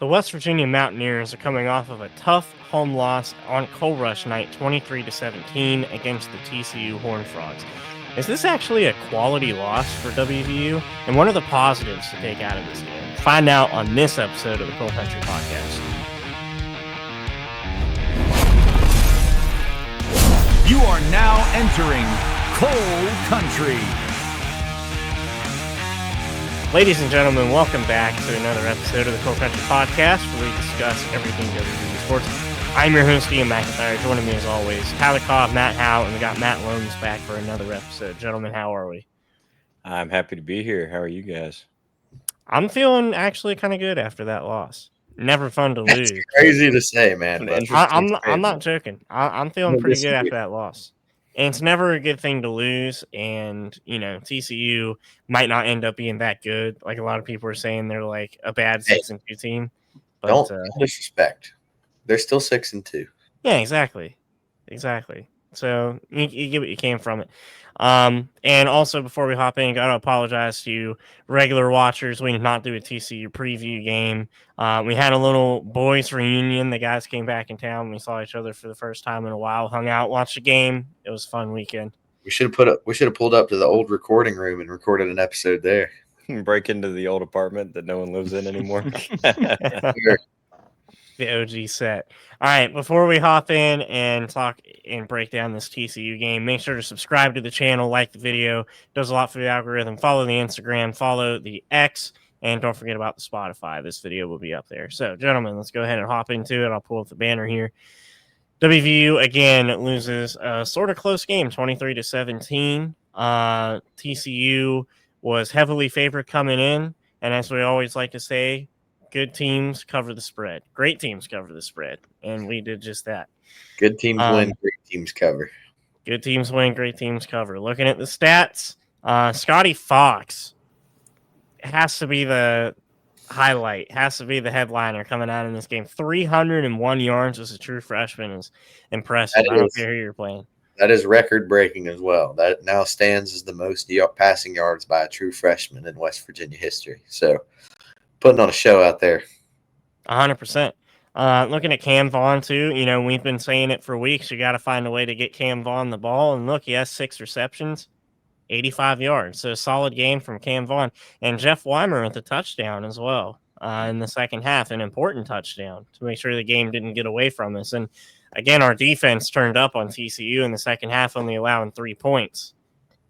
The West Virginia Mountaineers are coming off of a tough home loss on Coal Rush night 23-17 against the TCU Horned Frogs. Is this actually a quality loss for WVU? And what are the positives to take out of this game? Find out on this episode of the Coal Country Podcast. You are now entering Coal Country. Ladies and gentlemen, welcome back to another episode of the Coal Country Podcast, where we discuss everything WVU sports. I'm your host, Ian McIntyre. Joining me as always, Tyler Cobb, Matt Howe, and we got Matt Lones back for another episode. Gentlemen, how are we? I'm happy to be here. How are you guys? I'm feeling actually kind of good after that loss. Never fun to lose. It's crazy to say, man. But I'm not joking. I'm feeling pretty good after that loss. And it's never a good thing to lose. And, you know, TCU might not end up being that good. Like a lot of people are saying they're like a bad 6-2 team. But, don't disrespect. They're still 6-2. Yeah, exactly. So you get what you can from it. And also before we hop in, I gotta apologize to regular watchers. We did not do a TCU preview game. We had a little boys reunion. The guys came back in town. We saw each other for the first time in a while. Hung out, watched the game. It was a fun weekend. We should have pulled up to the old recording room and recorded an episode there. Break into the old apartment that no one lives in anymore. The OG set. All right, before we hop in and talk and break down this TCU game, make sure to subscribe to the channel, like the video. It does a lot for the algorithm. Follow the Instagram, follow the X, and don't forget about the Spotify. This video will be up there. So, gentlemen, let's go ahead and hop into it. I'll pull up the banner here. WVU, again, loses a sort of close game, 23-17. TCU was heavily favored coming in, and as we always like to say, good teams cover the spread. Great teams cover the spread, and we did just that. Good teams win, great teams cover. Good teams win, great teams cover. Looking at the stats, Scotty Fox has to be the highlight, has to be the headliner coming out in this game. 301 yards as a true freshman is impressive. I don't care who you're playing. That is record-breaking as well. That now stands as the most passing yards by a true freshman in West Virginia history. So, putting on a show out there. 100%. Looking at Cam Vaughn, too, you know, we've been saying it for weeks. You got to find a way to get Cam Vaughn the ball. And look, he has 6 receptions, 85 yards. So a solid game from Cam Vaughn. And Jeff Weimer with the touchdown as well in the second half, an important touchdown to make sure the game didn't get away from us. And again, our defense turned up on TCU in the second half, only allowing 3 points.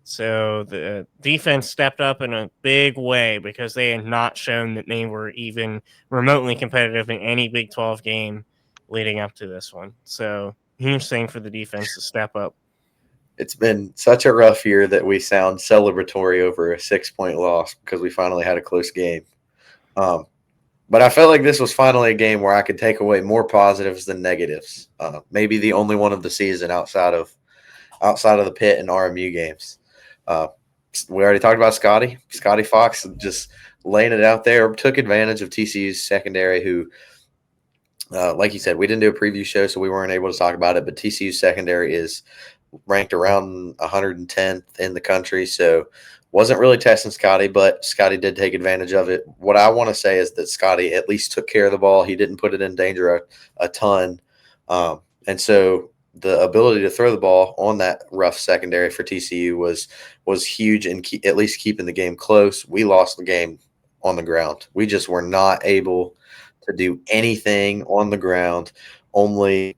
So the defense stepped up in a big way because they had not shown that they were even remotely competitive in any Big 12 game leading up to this one. So huge thing for the defense to step up. It's been such a rough year that we sound celebratory over a 6-point loss because we finally had a close game. But I felt like this was finally a game where I could take away more positives than negatives. Maybe the only one of the season outside of the Pitt and RMU games. We already talked about Scotty Fox just laying it out there, took advantage of TCU's secondary who, like you said, we didn't do a preview show, so we weren't able to talk about it, but TCU's secondary is ranked around 110th in the country, so wasn't really testing Scotty, but Scotty did take advantage of it. What I want to say is that Scotty at least took care of the ball. He didn't put it in danger a ton, and so the ability to throw the ball on that rough secondary for TCU was huge in at least keeping the game close. We lost the game on the ground. We just were not able to do anything on the ground. Only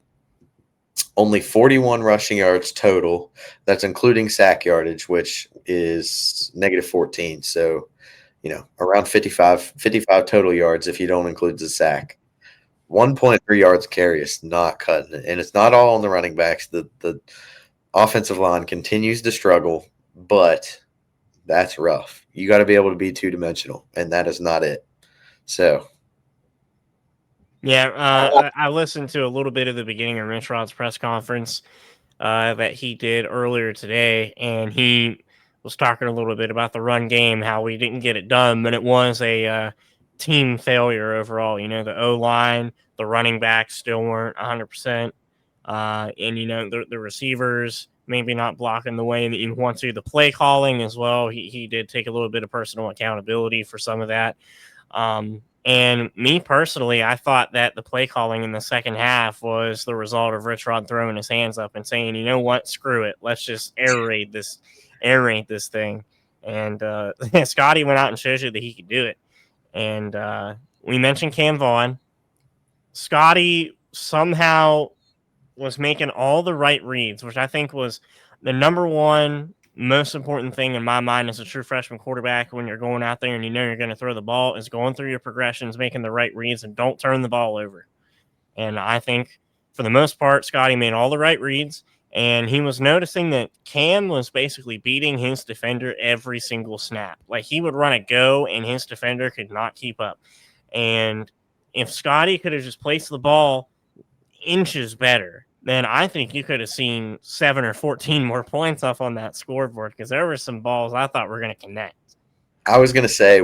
41 rushing yards total. That's including sack yardage, which is -14. So, you know, around 55 total yards if you don't include the sack. 1.3 yards carry is not cutting it, and it's not all on the running backs. The offensive line continues to struggle, but that's rough. You got to be able to be two-dimensional, and that is not it. So, yeah, I listened to a little bit of the beginning of Rich Rod's press conference that he did earlier today, and he was talking a little bit about the run game, how we didn't get it done, but it was a team failure overall. You know, the O-line, the running backs still weren't 100%. And, you know, the receivers maybe not blocking the way that you want to. The play calling as well. He did take a little bit of personal accountability for some of that. And me personally, I thought that the play calling in the second half was the result of Rich Rod throwing his hands up and saying, "You know what? Screw it. Let's just air raid this thing." And Scotty went out and showed you that he could do it. And we mentioned Cam Vaughn. Scotty somehow was making all the right reads, which I think was the number one most important thing in my mind as a true freshman quarterback when you're going out there and you know you're going to throw the ball is going through your progressions, making the right reads, and don't turn the ball over. And I think for the most part, Scotty made all the right reads, and he was noticing that Cam was basically beating his defender every single snap. Like he would run a go, and his defender could not keep up. And if Scotty could have just placed the ball inches better, then I think you could have seen 7 or 14 more points off on that scoreboard because there were some balls I thought were going to connect. I was gonna say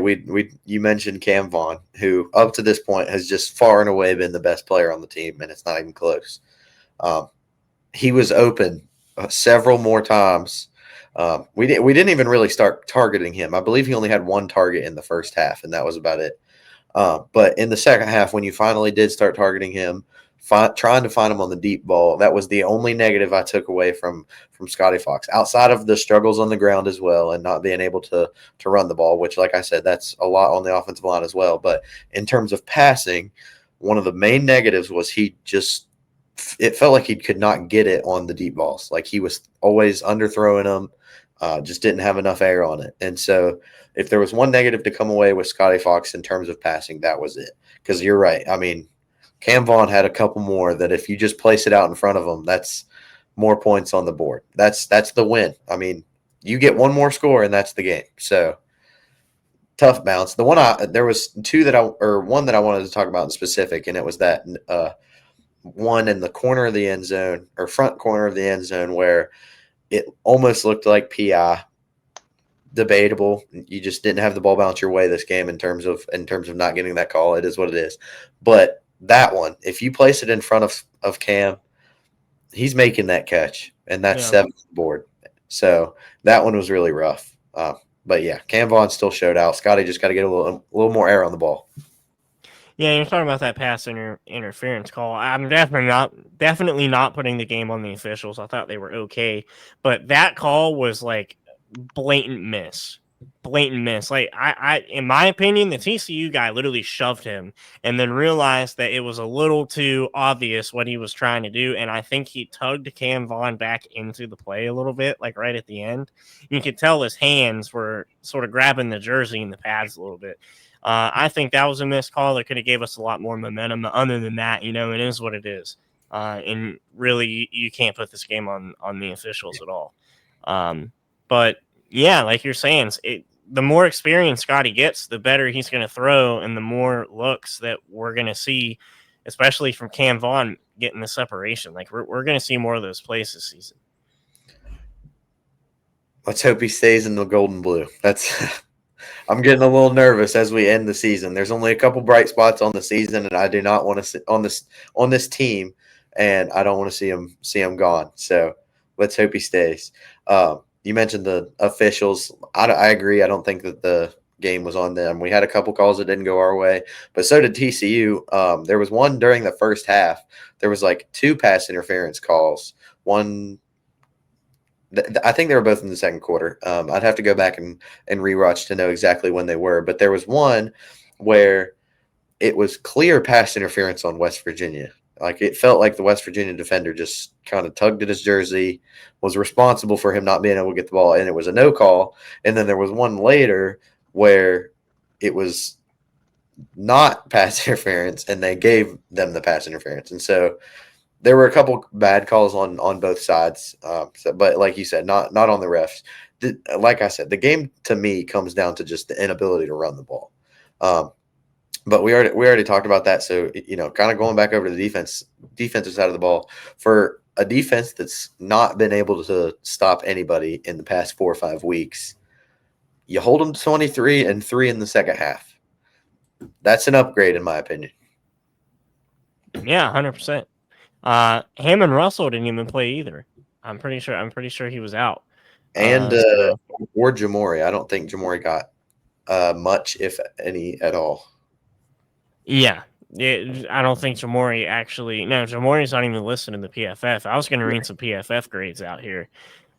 you mentioned Cam Vaughn, who up to this point has just far and away been the best player on the team, and it's not even close. He was open several more times. We didn't even really start targeting him. I believe he only had one target in the first half, and that was about it. But in the second half, when you finally did start targeting him, trying to find him on the deep ball, that was the only negative I took away from Scotty Fox. Outside of the struggles on the ground as well, and not being able to run the ball, which, like I said, that's a lot on the offensive line as well. But in terms of passing, one of the main negatives was it felt like he could not get it on the deep balls. Like he was always underthrowing them, just didn't have enough air on it. And so if there was one negative to come away with Scotty Fox in terms of passing, that was it. Because you're right. I mean, Cam Vaughn had a couple more that if you just place it out in front of him, that's more points on the board. That's the win. I mean, you get one more score and that's the game. So tough bounce. There was one that I wanted to talk about in specific, and it was that one in the corner of the end zone or front corner of the end zone where it almost looked like PI. Debatable. You just didn't have the ball bounce your way this game in terms of not getting that call. It is what it is. But that one, if you place it in front of Cam, he's making that catch, and that's 7th board. So that one was really rough. But yeah, Cam Vaughn still showed out. Scotty just got to get a little more air on the ball. Yeah, you're talking about that pass interference call. I'm definitely not putting the game on the officials. I thought they were okay, but that call was like blatant miss. Like I in my opinion, the TCU guy literally shoved him and then realized that it was a little too obvious what he was trying to do. And I think he tugged Cam Vaughn back into the play a little bit, like right at the end. You could tell his hands were sort of grabbing the jersey and the pads a little bit. I think that was a missed call that could have gave us a lot more momentum. Other than that, it is what it is. And really, you can't put this game on the officials at all. But yeah, like you're saying, the more experience Scotty gets, the better he's going to throw, and the more looks that we're going to see, especially from Cam Vaughn getting the separation. Like we're going to see more of those plays this season. Let's hope he stays in the gold and blue. I'm getting a little nervous as we end the season. There's only a couple bright spots on the season, and I do not want to sit on this team, and I don't want to see him gone. So let's hope he stays. You mentioned the officials. I agree. I don't think that the game was on them. We had a couple calls that didn't go our way, but so did TCU. There was one during the first half. There was like 2 pass interference calls. One, I think they were both in the second quarter. I'd have to go back and rewatch to know exactly when they were, but there was one where it was clear pass interference on West Virginia. Like it felt like the West Virginia defender just kind of tugged at his jersey, was responsible for him not being able to get the ball, and it was a no call. And then there was one later where it was not pass interference, and they gave them the pass interference. And so there were a couple bad calls on both sides. But like you said, not on the refs. Like I said, the game to me comes down to just the inability to run the ball. But we already talked about that. So, kind of going back over to the defensive side of the ball, for a defense that's not been able to stop anybody in the past 4 or 5 weeks, you hold them to 23-3 in the second half. That's an upgrade, in my opinion. Yeah, 100%. Hammond Russell didn't even play either. I'm pretty sure he was out. And or Jamori. I don't think Jamori got much, if any, at all. Yeah. I don't think Jamori actually. No, Jamori's not even listed in the PFF. I was going to read some PFF grades out here.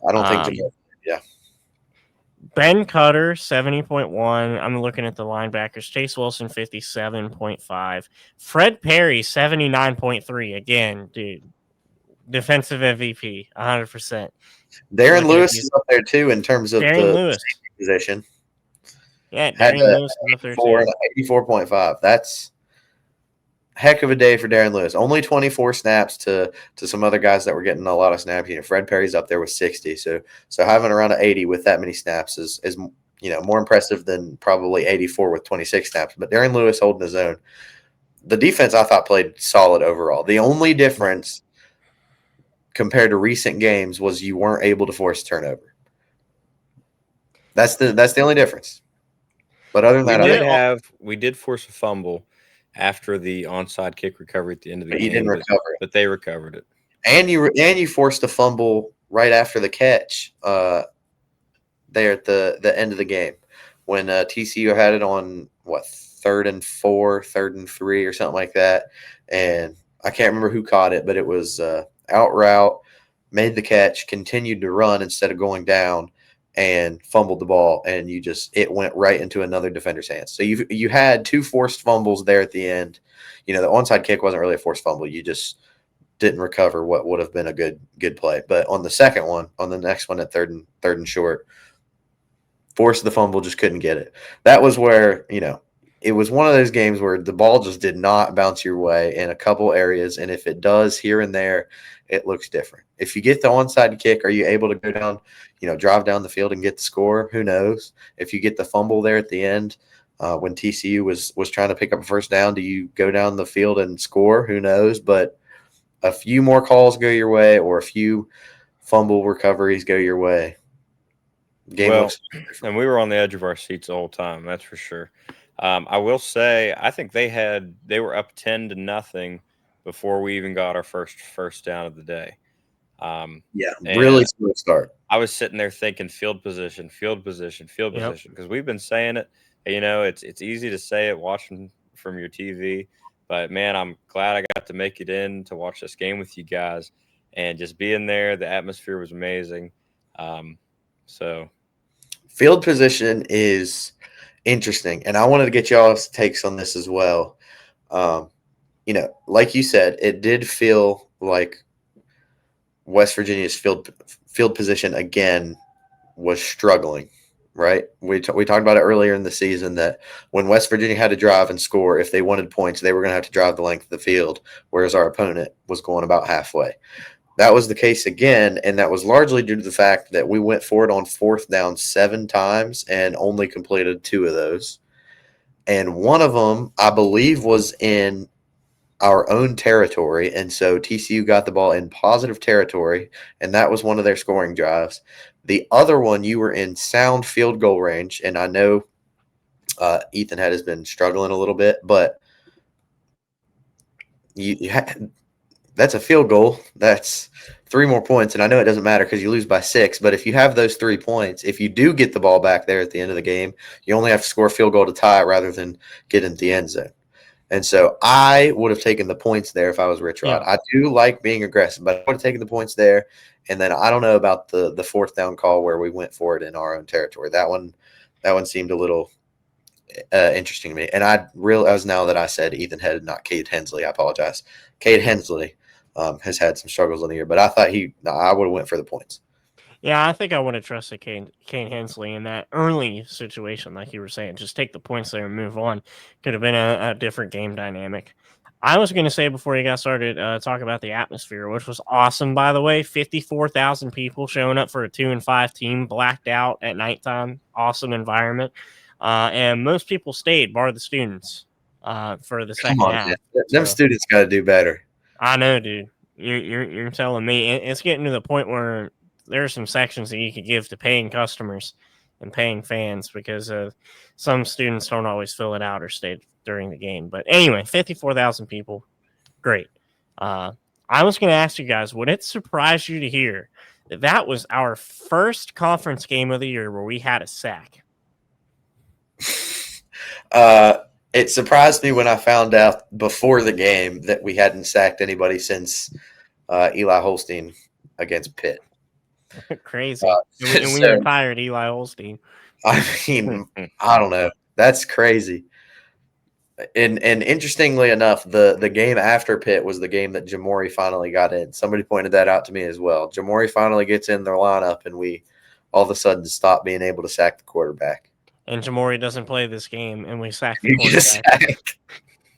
I don't think Um, yeah. Ben Cutter, 70.1. I'm looking at the linebackers. Chase Wilson, 57.5. Fred Perry, 79.3. Again, dude, defensive MVP, 100%. Darren Looking at Lewis these. is up there too in terms of Darian the Lewis. safety position. Yeah, Had Darian a Lewis is up there 84 too. and 84.5. That's heck of a day for Darren Lewis. Only 24 snaps to some other guys that were getting a lot of snaps. Fred Perry's up there with 60. So having around an 80 with that many snaps is more impressive than probably 84 with 26 snaps. But Darren Lewis holding his own. The defense I thought played solid overall. The only difference compared to recent games was you weren't able to force a turnover. That's the only difference. But other than that, We did force a fumble after the onside kick recovery at the end of the but you didn't game, recover it. but they recovered it. And you forced a fumble right after the catch there at the end of the game when TCU had it on what 3rd and 4, 3rd and 3 or something like that. And I can't remember who caught it, but it was out route, made the catch, continued to run instead of going down, and fumbled the ball, and it went right into another defender's hands. So you had 2 forced fumbles there at the end. The onside kick wasn't really a forced fumble. You just didn't recover what would have been a good play. But on the second one, on the next one at third and short, forced the fumble, just couldn't get it. That was where, it was one of those games where the ball just did not bounce your way in a couple areas. And if it does here and there, it looks different. If you get the onside kick, are you able to go down, drive down the field and get the score? Who knows? If you get the fumble there at the end, when TCU was trying to pick up a first down, do you go down the field and score? Who knows? But a few more calls go your way, or a few fumble recoveries go your way. Game looks different. And we were on the edge of our seats the whole time. That's for sure. I will say, I think they were up 10-0 before we even got our first down of the day. Really slow start. I was sitting there thinking field position, because we've been saying it. It's easy to say it watching from your TV, but man, I'm glad I got to make it in to watch this game with you guys, and just being there. The atmosphere was amazing. So field position is interesting, and I wanted to get y'all's takes on this as well. Like you said, it did feel like West Virginia's field position again was struggling, right? We talked about it earlier in the season that when West Virginia had to drive and score, if they wanted points, they were going to have to drive the length of the field, whereas our opponent was going about halfway. That was the case again, and that was largely due to the fact that we went for it on 4th down 7 times and only completed 2 of those. And one of them, I believe, was in our own territory, and so TCU got the ball in positive territory, and that was one of their scoring drives. The other one, you were in sound field goal range, and I know Ethan has been struggling a little bit, but that's a field goal. That's 3 more points, and I know it doesn't matter because you lose by 6, but if you have those 3 points, if you do get the ball back there at the end of the game, you only have to score a field goal to tie it rather than get into the end zone. And so I would have taken the points there if I was Rich Rod. Yeah. I do like being aggressive, but I would have taken the points there. And then I don't know about the 4th down call where we went for it in our own territory. That one seemed a little interesting to me. And I realize now that I said Ethan Head, not Cade Hensley. I apologize. Cade Hensley has had some struggles in the year, but I thought I would have went for the points. Yeah, I think I would have trusted Kane Hensley in that early situation, like you were saying. Just take the points there and move on. Could have been a different game dynamic. I was going to say before you got started, talk about the atmosphere, which was awesome, by the way. 54,000 people showing up for a 2-5 team, blacked out at nighttime. Awesome environment. And most people stayed, bar the students, for the second half. Man. Them students got to do better. I know, dude. You're telling me. It's getting to the point where there are some sections that you could give to paying customers and paying fans because some students don't always fill it out or stay during the game. But anyway, 54,000 people. Great. I was going to ask you guys, would it surprise you to hear that was our first conference game of the year where we had a sack? It surprised me when I found out before the game that we hadn't sacked anybody since Eli Holstein against Pitt. Crazy. And we So retired Eli Holstein. I mean, I don't know. That's crazy. And interestingly enough, the game after Pitt was the game that Jamori finally got in. Somebody pointed that out to me as well. Jamori finally gets in their lineup, and we all of a sudden stop being able to sack the quarterback. And Jamori doesn't play this game, and we sacked the You get a quarterback. sack.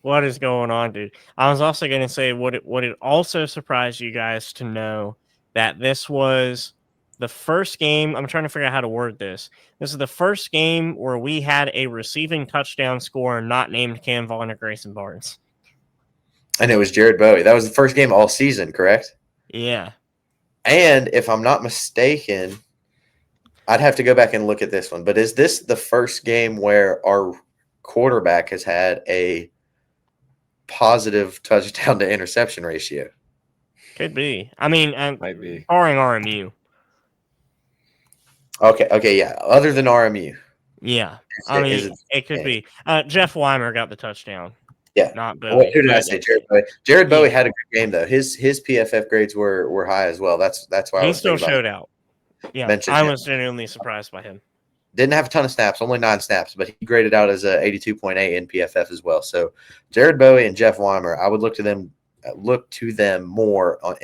What is going on, dude? I was also going to say, would it also surprise you guys to know that this was the first game? I'm trying to figure out how to word this. This is the first game where we had a receiving touchdown scorer not named Cam Vaughn or Grayson Barnes. And it was Jared Bowie. That was the first game all season, correct? Yeah. And if I'm not mistaken, I'd have to go back and look at this one. But is this the first game where our quarterback has had a positive touchdown to interception ratio? Could be. I mean, Might be. barring RMU. Okay, yeah. Other than RMU. Yeah. Is It could be. Jeff Weimer got the touchdown. Yeah. Not Bowie. Who did I say? Jared Bowie. Jared Bowie had a good game though. His PFF grades were high as well. That's why I He was still thinking showed about out. Yeah, mention I him. was genuinely surprised by him. Didn't have a ton of snaps, only 9 snaps, but he graded out as a 82.8 in PFF as well. So Jared Bowie and Jeff Weimer, I would look to them more on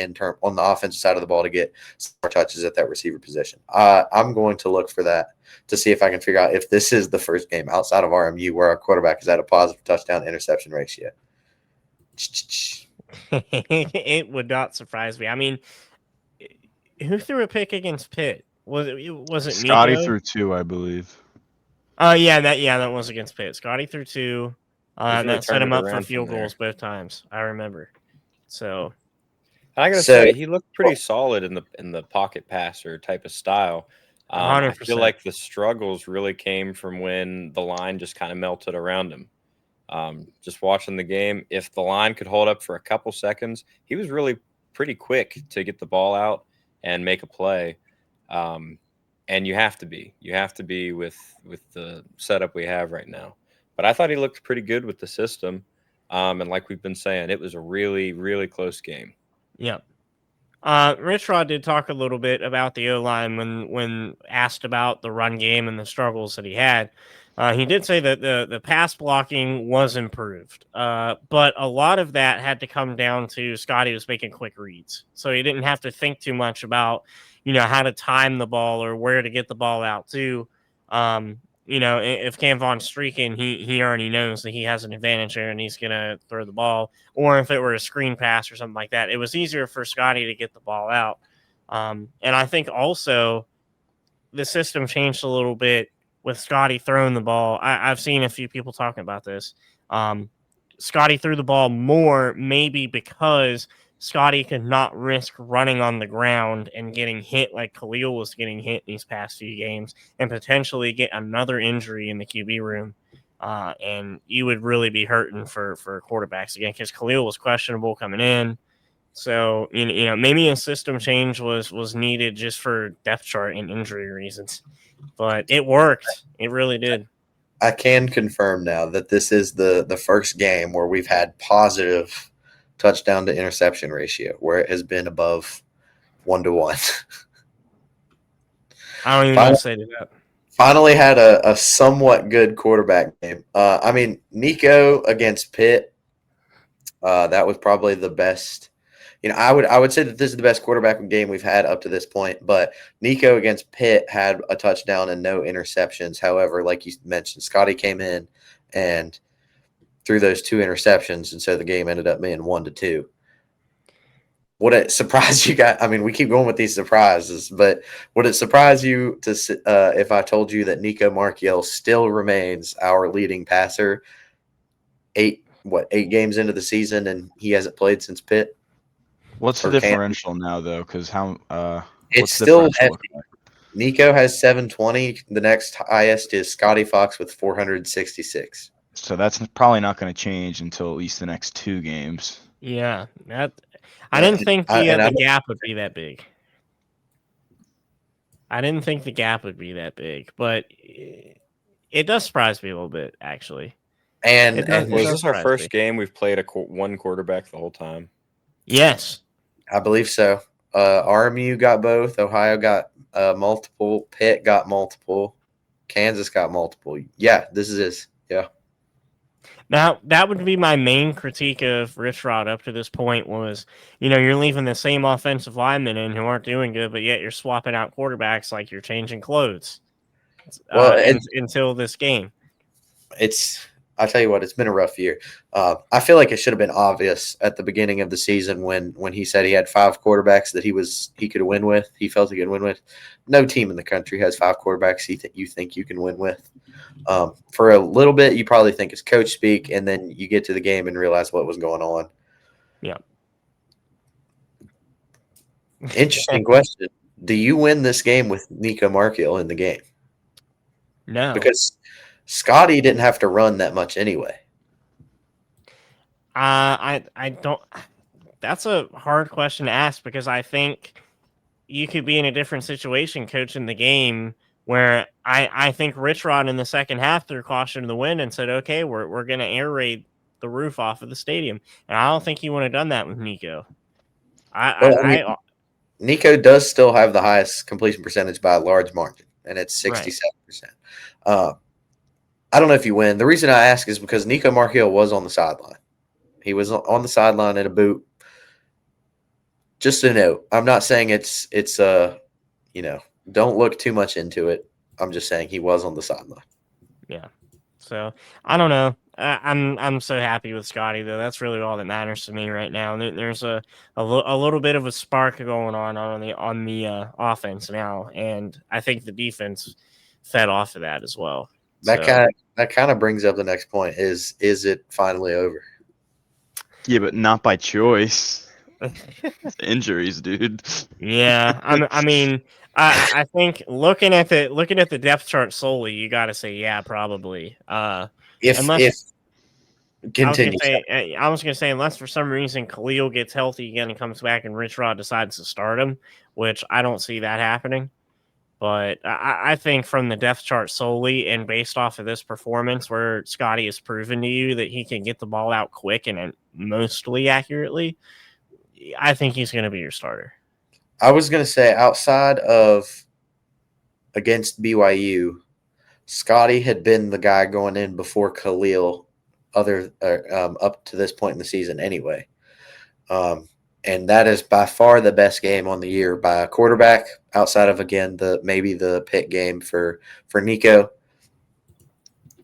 the offensive side of the ball to get some more touches at that receiver position. I'm going to look for that to see if I can figure out if this is the first game outside of RMU where our quarterback has had a positive touchdown interception ratio. It would not surprise me. I mean, who threw a pick against Pitt? Was it Scotty Nico? threw 2, I believe. That was against Pitt. Scotty threw 2. He's really That set turned him it up for around field from there. goals both times. I remember. So I gotta say, he looked pretty solid in the pocket passer type of style. I feel 100%. like the struggles really came from when the line just kind of melted around him. Just watching the game, if the line could hold up for a couple seconds, he was really pretty quick to get the ball out and make a play. And you have to be with the setup we have right now. But I thought he looked pretty good with the system. And like we've been saying, it was a really, really close game. Yep. Rich Rod did talk a little bit about the O-line when asked about the run game and the struggles that he had. He did say that the pass blocking was improved, but a lot of that had to come down to Scotty was making quick reads, so he didn't have to think too much about how to time the ball or where to get the ball out to. If Cam Vaughn's streaking, he already knows that he has an advantage there and he's gonna throw the ball. Or if it were a screen pass or something like that, it was easier for Scotty to get the ball out. And I think also the system changed a little bit with Scotty throwing the ball. I've seen a few people talking about this. Scotty threw the ball more, maybe because Scotty could not risk running on the ground and getting hit like Khalil was getting hit these past few games and potentially get another injury in the QB room. And you would really be hurting for quarterbacks again because Khalil was questionable coming in. So, maybe a system change was needed just for depth chart and injury reasons. But it worked. It really did. I can confirm now that this is the first game where we've had positive touchdown to interception ratio, where it has been above 1-1. I don't even know what to say to that. Finally had a somewhat good quarterback game. Nico against Pitt, that was probably the best. I would say that this is the best quarterback game we've had up to this point. But Nico against Pitt had a touchdown and no interceptions. However, like you mentioned, Scotty came in and threw those 2 interceptions, and so the game ended up being 1-2. Would it surprise you guys? I mean, we keep going with these surprises, but would it surprise you if I told you that Nico Markiel still remains our leading passer 8 games into the season, and he hasn't played since Pitt? What's the differential now, though? Because it's still hefty. Nico has 720. The next highest is Scotty Fox with 466. So that's probably not going to change until at least the next 2 games. Yeah, I didn't think the gap would be that big. I didn't think the gap would be that big, but it does surprise me a little bit, actually. And It Was does this our surprise first me. game we've played one quarterback the whole time? Yes. I believe so. RMU got both. Ohio got multiple. Pitt got multiple. Kansas got multiple. Yeah, this is his. Yeah. Now, that would be my main critique of Rich Rod up to this point was, you're leaving the same offensive linemen in who aren't doing good, but yet you're swapping out quarterbacks like you're changing clothes Well, until this game. I tell you what, it's been a rough year. I feel like it should have been obvious at the beginning of the season when he said he had 5 quarterbacks that he could win with. He felt he could win with. No team in the country has 5 quarterbacks you think you can win with. For a little bit, you probably think it's coach speak, and then you get to the game and realize what was going on. Yeah. Interesting question. Do you win this game with Nico Markiel in the game? No. Because Scotty didn't have to run that much anyway. I don't. That's a hard question to ask because I think you could be in a different situation coaching the game where I think Rich Rod in the second half threw caution to the wind and said, okay, we're going to air raid the roof off of the stadium. And I don't think he would have done that with Nico. Nico does still have the highest completion percentage by a large margin, and it's 67%. I don't know if you win. The reason I ask is because Nico Markiel was on the sideline. He was on the sideline in a boot. Just a note. I'm not saying it's don't look too much into it. I'm just saying he was on the sideline. Yeah. So I don't know. I'm so happy with Scotty though. That's really all that matters to me right now. There's a little bit of a spark going on the offense now, and I think the defense fed off of that as well. That kind of brings up the next point: is it finally over? Yeah, but not by choice. Injuries, dude. Yeah, I think looking at the depth chart solely, you got to say yeah, probably. Continue. I was gonna say unless for some reason Khalil gets healthy again and comes back and Rich Rod decides to start him, which I don't see that happening. But I think from the depth chart solely and based off of this performance where Scotty has proven to you that he can get the ball out quick and mostly accurately, I think he's going to be your starter. I was going to say outside of against BYU, Scotty had been the guy going in before Khalil up to this point in the season anyway. And that is by far the best game on the year by a quarterback outside of, again, maybe the Pitt game for Nico.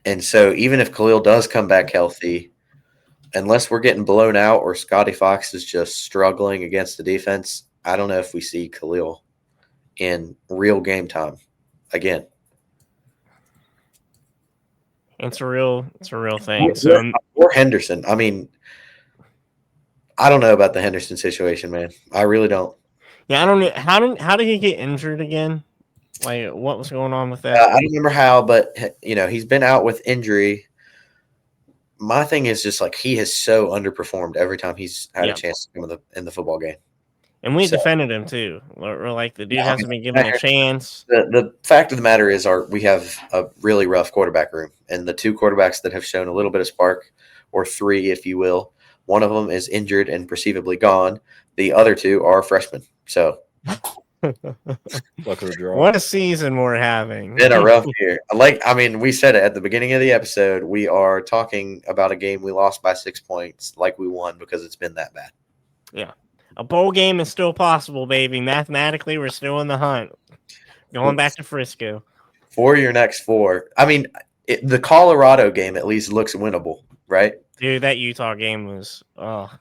And so even if Khalil does come back healthy, unless we're getting blown out or Scotty Fox is just struggling against the defense, I don't know if we see Khalil in real game time again. It's a real thing. So or Henderson. I mean, I don't know about the Henderson situation, man. I really don't. Yeah, I don't know. How did he get injured again? Like, what was going on with that? I don't remember how, but he's been out with injury. My thing is just like he has so underperformed every time he's had a chance to come in the football game. And we defended him too. We're like, the dude hasn't been given a chance. The fact of the matter is we have a really rough quarterback room, and the 2 quarterbacks that have shown a little bit of spark, or 3, if you will, one of them is injured and perceivably gone. The other 2 are freshmen. So luck of the draw. What a season we're having. Been a rough year. We said it at the beginning of the episode. We are talking about a game we lost by 6 points like we won because it's been that bad. Yeah. A bowl game is still possible, baby. Mathematically, we're still in the hunt. Going back to Frisco. For your next 4. I mean, the Colorado game at least looks winnable, right? Dude, that Utah game was Colorado.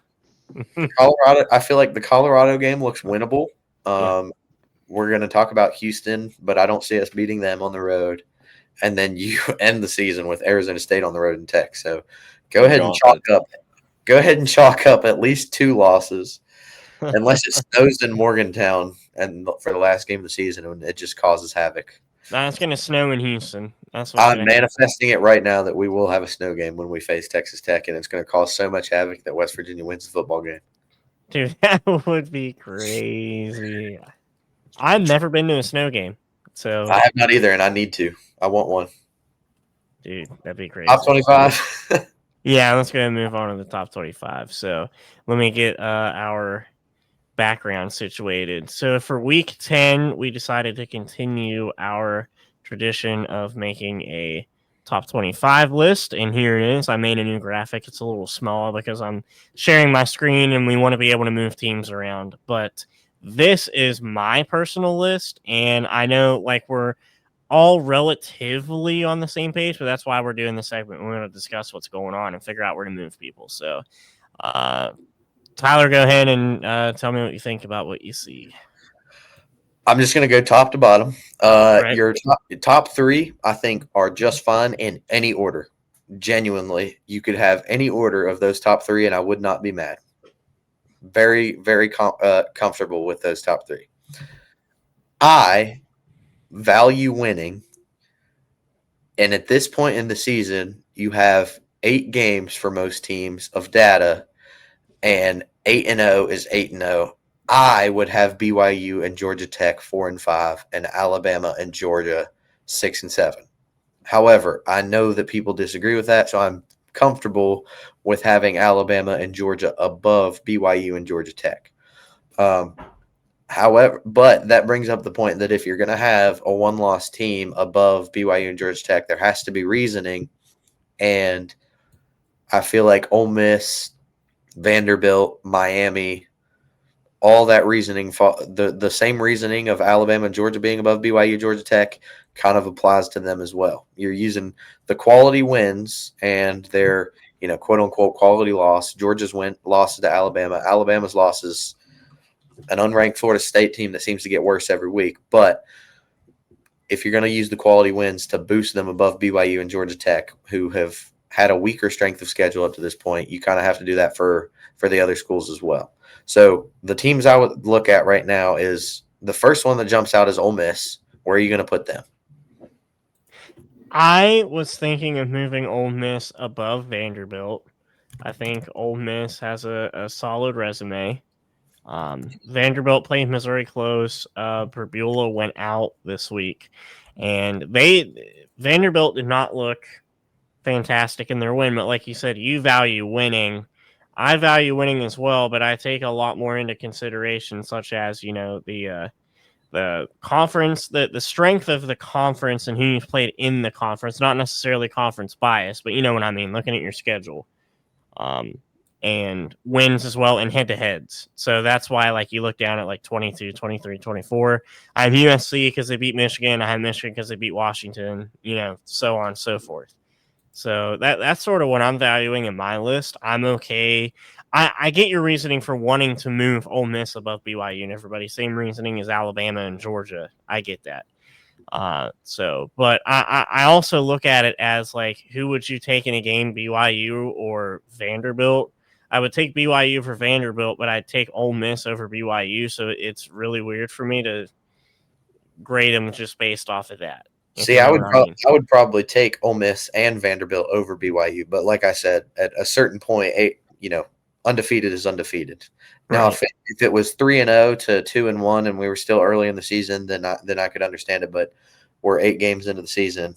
I feel like the Colorado game looks winnable. We're going to talk about Houston, but I don't see us beating them on the road. And then you end the season with Arizona State on the road in Tech. So go ahead and chalk up at least 2 losses. Unless it snows in Morgantown and for the last game of the season and it just causes havoc. Nah, it's going to snow in Houston. That's I'm manifesting it right now that we will have a snow game when we face Texas Tech, and it's going to cause so much havoc that West Virginia wins the football game. Dude, that would be crazy. I've never been to a snow game. So I have not either, and I need to. I want one. Dude, that'd be crazy. Top 25. Yeah, let's go ahead and move on to the top 25. So let me get our background situated. So for week 10, we decided to continue our tradition of making a top 25 list. And here it is. I made a new graphic. It's a little small because I'm sharing my screen and we want to be able to move teams around. But this is my personal list. And I know like we're all relatively on the same page, but that's why we're doing this segment. We're going to discuss what's going on and figure out where to move people. So, Tyler, go ahead and tell me what you think about what you see. I'm just going to go top to bottom. Right. Your top three, I think, are just fine in any order. Genuinely, you could have any order of those top three, and I would not be mad. Very, very comfortable with those top three. I value winning, and at this point in the season, you have 8 games for most teams of data, and 8-0 is 8-0. I would have BYU and Georgia Tech 4-5, and Alabama and Georgia 6-7. However, I know that people disagree with that, so I'm comfortable with having Alabama and Georgia above BYU and Georgia Tech. However, but that brings up the point that if you're going to have a one-loss team above BYU and Georgia Tech, there has to be reasoning, and I feel like Ole Miss, Vanderbilt, Miami, all that reasoning, the same reasoning of Alabama and Georgia being above BYU, Georgia Tech kind of applies to them as well. You're using the quality wins and their, quote unquote quality loss. Georgia's losses to Alabama. Alabama's losses, an unranked Florida State team that seems to get worse every week. But if you're going to use the quality wins to boost them above BYU and Georgia Tech, who have had a weaker strength of schedule up to this point, you kind of have to do that for the other schools as well. So the teams I would look at right now is the first one that jumps out is Ole Miss. Where are you going to put them? I was thinking of moving Ole Miss above Vanderbilt. I think Ole Miss has a solid resume. Vanderbilt played Missouri close. Perbula went out this week, and Vanderbilt did not look fantastic in their win. But like you said, you value winning. I value winning as well, but I take a lot more into consideration, such as the conference, the strength of the conference, and who you've played in the conference. Not necessarily conference bias, but you know what I mean. Looking at your schedule. And wins as well and head-to-heads. So that's why like you look down at like 22, 23, 24. I have USC because they beat Michigan. I have Michigan because they beat Washington, so on and so forth. So that's sort of what I'm valuing in my list. I'm okay. I get your reasoning for wanting to move Ole Miss above BYU and everybody. Same reasoning as Alabama and Georgia. I get that. But I also look at it as like, who would you take in a game, BYU or Vanderbilt? I would take BYU for Vanderbilt, but I'd take Ole Miss over BYU. So it's really weird for me to grade them just based off of that. See, I would probably take Ole Miss and Vanderbilt over BYU, but like I said, at a certain point, undefeated is undefeated. Now, Right. if it was 3-0 to 2-1, and we were still early in the season, then I could understand it. But we're 8 games into the season.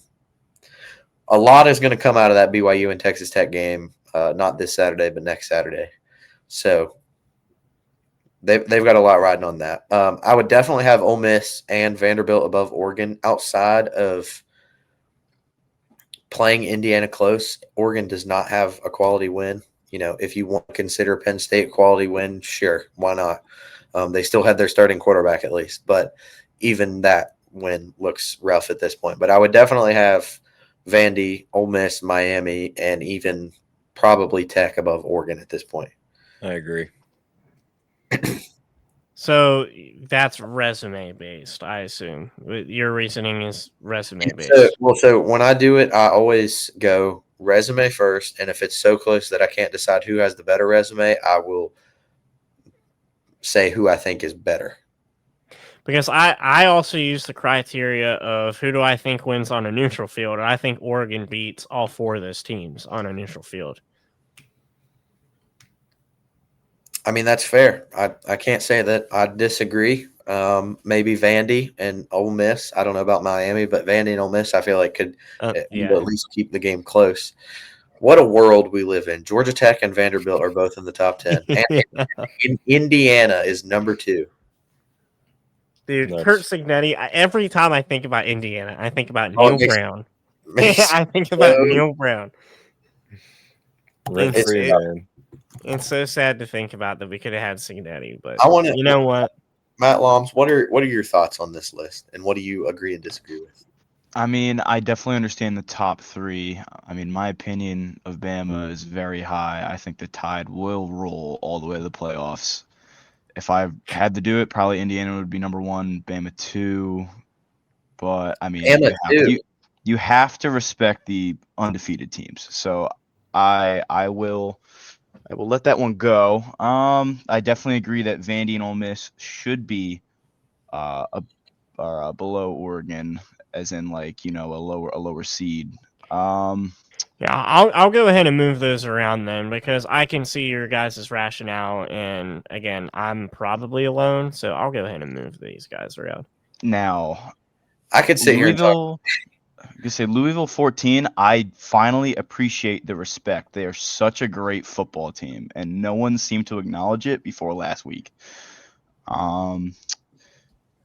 A lot is going to come out of that BYU and Texas Tech game, not this Saturday, but next Saturday. So they've got a lot riding on that. I would definitely have Ole Miss and Vanderbilt above Oregon. Outside of playing Indiana close, Oregon does not have a quality win. If you want to consider Penn State quality win, sure, why not? They still had their starting quarterback at least, but even that win looks rough at this point. But I would definitely have Vandy, Ole Miss, Miami, and even probably Tech above Oregon at this point. I agree. So that's resume based, I assume. Your reasoning is resume based. So when I do it, I always go resume first, and if it's so close that I can't decide who has the better resume, I will say who I think is better. Because I also use the criteria of who do I think wins on a neutral field, and I think Oregon beats all 4 of those teams on a neutral field. I mean, that's fair. I can't say that I disagree. Maybe Vandy and Ole Miss. I don't know about Miami, but Vandy and Ole Miss, I feel like could Yeah. at least keep the game close. What a world we live in. Georgia Tech and Vanderbilt are both in the top 10. And Indiana is number 2. Dude, Nuts. Kurt Signetti, every time I think about Indiana, I think about Oh, Neil Brown. makes I think about so- Neil Brown. Rent It's- free, it- man. It's so sad to think about that we could have had Signetti, but I want to you know what? Matt Loms, what are your thoughts on this list, and what do you agree and disagree with? I mean, I definitely understand the top 3. I mean, my opinion of Bama is very high. I think the Tide will roll all the way to the playoffs. If I had to do it, probably Indiana would be number 1, Bama 2. But I mean, Bama too. you have to respect the undefeated teams. So I will let that one go. I definitely agree that Vandy and Ole Miss should be below Oregon, as in like a lower seed. Yeah, I'll go ahead and move those around then because I can see your guys' rationale, and again, I'm probably alone, so I'll go ahead and move these guys around. Now, I could sit here and talk. Louisville. I could say Louisville 14. I finally appreciate the respect. They are such a great football team, and no one seemed to acknowledge it before last week.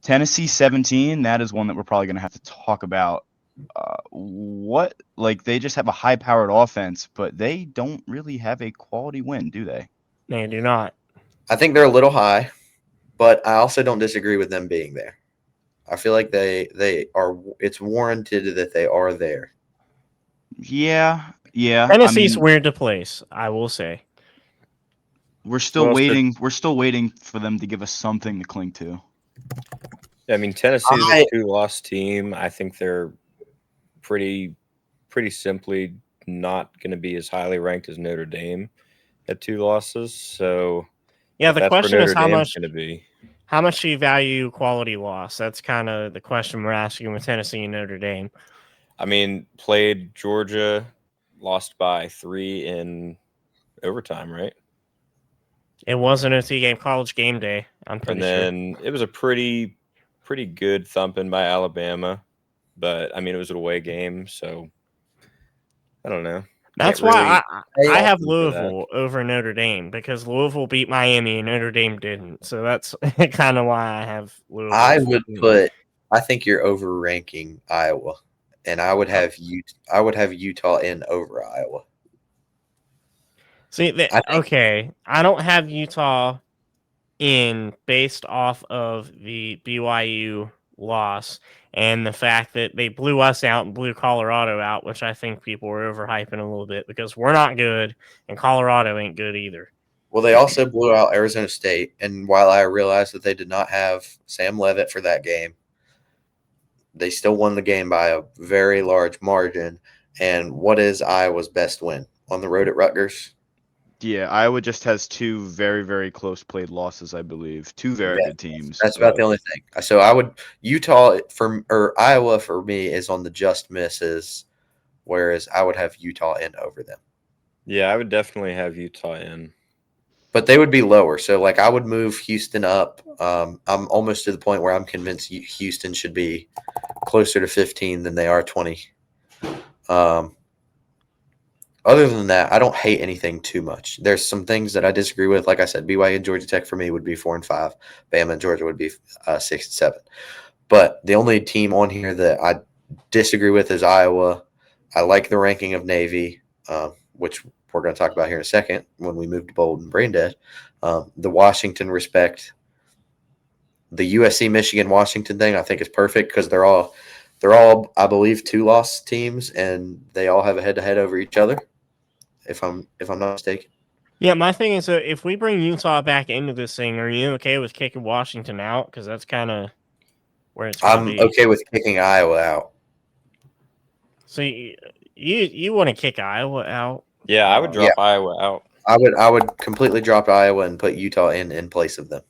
Tennessee 17. That is one that we're probably going to have to talk about. They just have a high-powered offense, but they don't really have a quality win, do they? They do not. I think they're a little high, but I also don't disagree with them being there. I feel like they are. It's warranted that they are there. Yeah. Tennessee's weird to place, I will say. We're still Well, so- waiting. We're still waiting for them to give us something to cling to. I mean, Tennessee is a 2-loss team. I think they're pretty simply not going to be as highly ranked as Notre Dame at 2 losses. So Yeah, if the that's where question is Notre how Dame's much going to be. how much do you value quality loss? That's kind of the question we're asking with Tennessee and Notre Dame. I mean, played Georgia, lost by 3 in overtime, right? It was an OT game, College Game Day. I'm pretty And then it was a pretty good thumping by Alabama, but I mean, it was an away game, so I don't know. That's Can't really why I have fault them for that. Louisville over Notre Dame because Louisville beat Miami and Notre Dame didn't. So that's kind of why I have Louisville. I think you're overranking Iowa, and I would have Utah in over Iowa. See, okay, I don't have Utah in based off of the BYU loss and the fact that they blew us out and blew Colorado out, which I think people were overhyping a little bit because we're not good and Colorado ain't good either. Well, they also blew out Arizona State, and while I realized that they did not have Sam Levitt for that game, they still won the game by a very large margin. And what is Iowa's best win? On the road at Rutgers? Yeah, Iowa just has 2 very, very close played losses, I believe. 2 very good teams. That's about the only thing. So I would Iowa for me is on the just misses, whereas I would have Utah in over them. Yeah, I would definitely have Utah in. But they would be lower. So, like, I would move Houston up. I'm almost to the point where I'm convinced Houston should be closer to 15 than they are 20. Other than that, I don't hate anything too much. There's some things that I disagree with. Like I said, BYU and Georgia Tech for me would be 4 and 5. Bama and Georgia would be 6 and 7. But the only team on here that I disagree with is Iowa. I like the ranking of Navy, which we're going to talk about here in a second when we move to bold and brain dead. The Washington respect, the USC Michigan Washington thing, I think is perfect because they're all I believe 2-loss teams and they all have a head to head over each other. If I'm not mistaken. Yeah, my thing is if we bring Utah back into this thing, are you okay with kicking Washington out? Because that's kind of where it's going to be. I'm okay with kicking Iowa out. So you want to kick Iowa out? Yeah, I would drop Iowa out. I would completely drop Iowa and put Utah in place of them.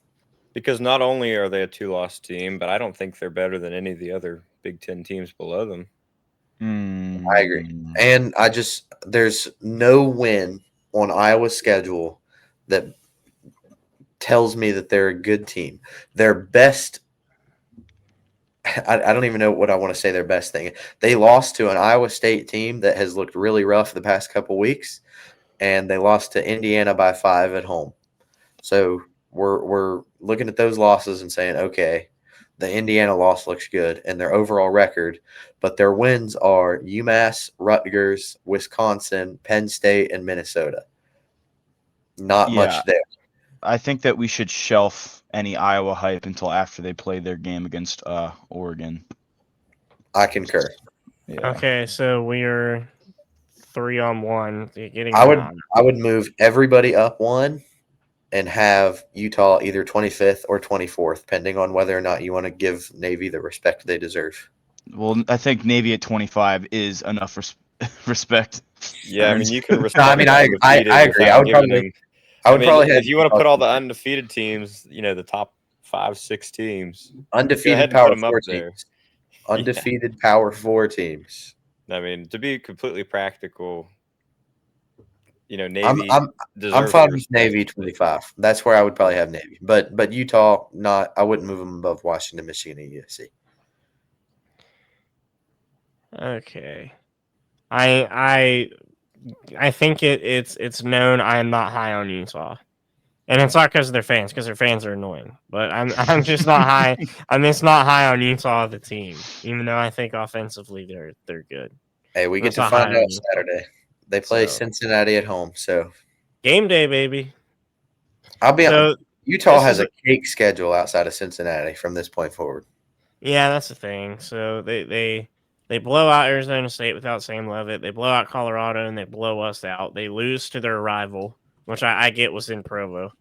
Because not only are they a 2-loss team, but I don't think they're better than any of the other Big Ten teams below them. I agree. And there's no win on Iowa's schedule that tells me that they're a good team. Their best I don't even know what I want to say their best thing. They lost to an Iowa State team that has looked really rough the past couple weeks, and they lost to Indiana by 5 at home. So we're looking at those losses and saying, okay, the Indiana loss looks good and their overall record, but their wins are UMass, Rutgers, Wisconsin, Penn State, and Minnesota. Not Yeah, much there. I think that we should shelf any Iowa hype until after they play their game against Oregon. I concur. Yeah. Okay, so we are 3-on-1. Getting I would around. I would move everybody up one and have Utah either 25th or 24th, depending on whether or not you want to give Navy the respect they deserve. Well, I think Navy at 25 is enough respect. Yeah, I mean, you can No, respect I mean, the I undefeated agree. without giving them. I would mean, probably have if you want to Utah put all the undefeated teams, the top 5, 6 teams, go ahead undefeated and put Power them up 4 there. teams. Undefeated Power 4 teams. I mean, to be completely practical, Navy I'm deserves fine the with respect. Navy 25. That's where I would probably have Navy. But Utah, not. I wouldn't move them above Washington, Michigan, and USC. Okay. I think it's known I am not high on Utah. And it's not because of their fans, because their fans are annoying. But I'm just not high. I'm just not high on Utah the team, even though I think offensively they're good. Hey, we I'm get just to not high find on out Utah. Saturday. They play So Cincinnati at home, so game day, baby. I'll be. So Utah this has is a cake schedule outside of Cincinnati from this point forward. yeah, that's the thing. So they blow out Arizona State without Sam Levitt. They blow out Colorado and they blow us out. They lose to their rival, which I get was in Provo.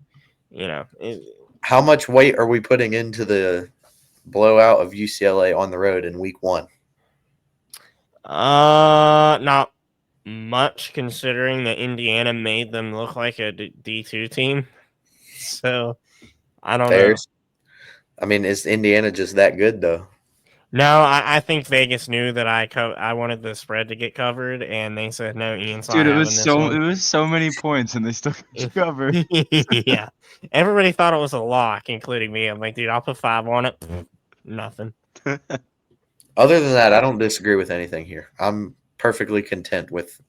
How much weight are we putting into the blowout of UCLA on the road in week 1? Not much considering that Indiana made them look like a D2 team. So I don't know. I mean, is Indiana just that good though? No, I think Vegas knew that I wanted the spread to get covered, and they said no. Ian's not Dude, it having this one. was so many points, and they still covered. Yeah, everybody thought it was a lock, including me. I'm like, dude, I'll put 5 on it. Nothing. Other than that, I don't disagree with anything here. I'm perfectly content with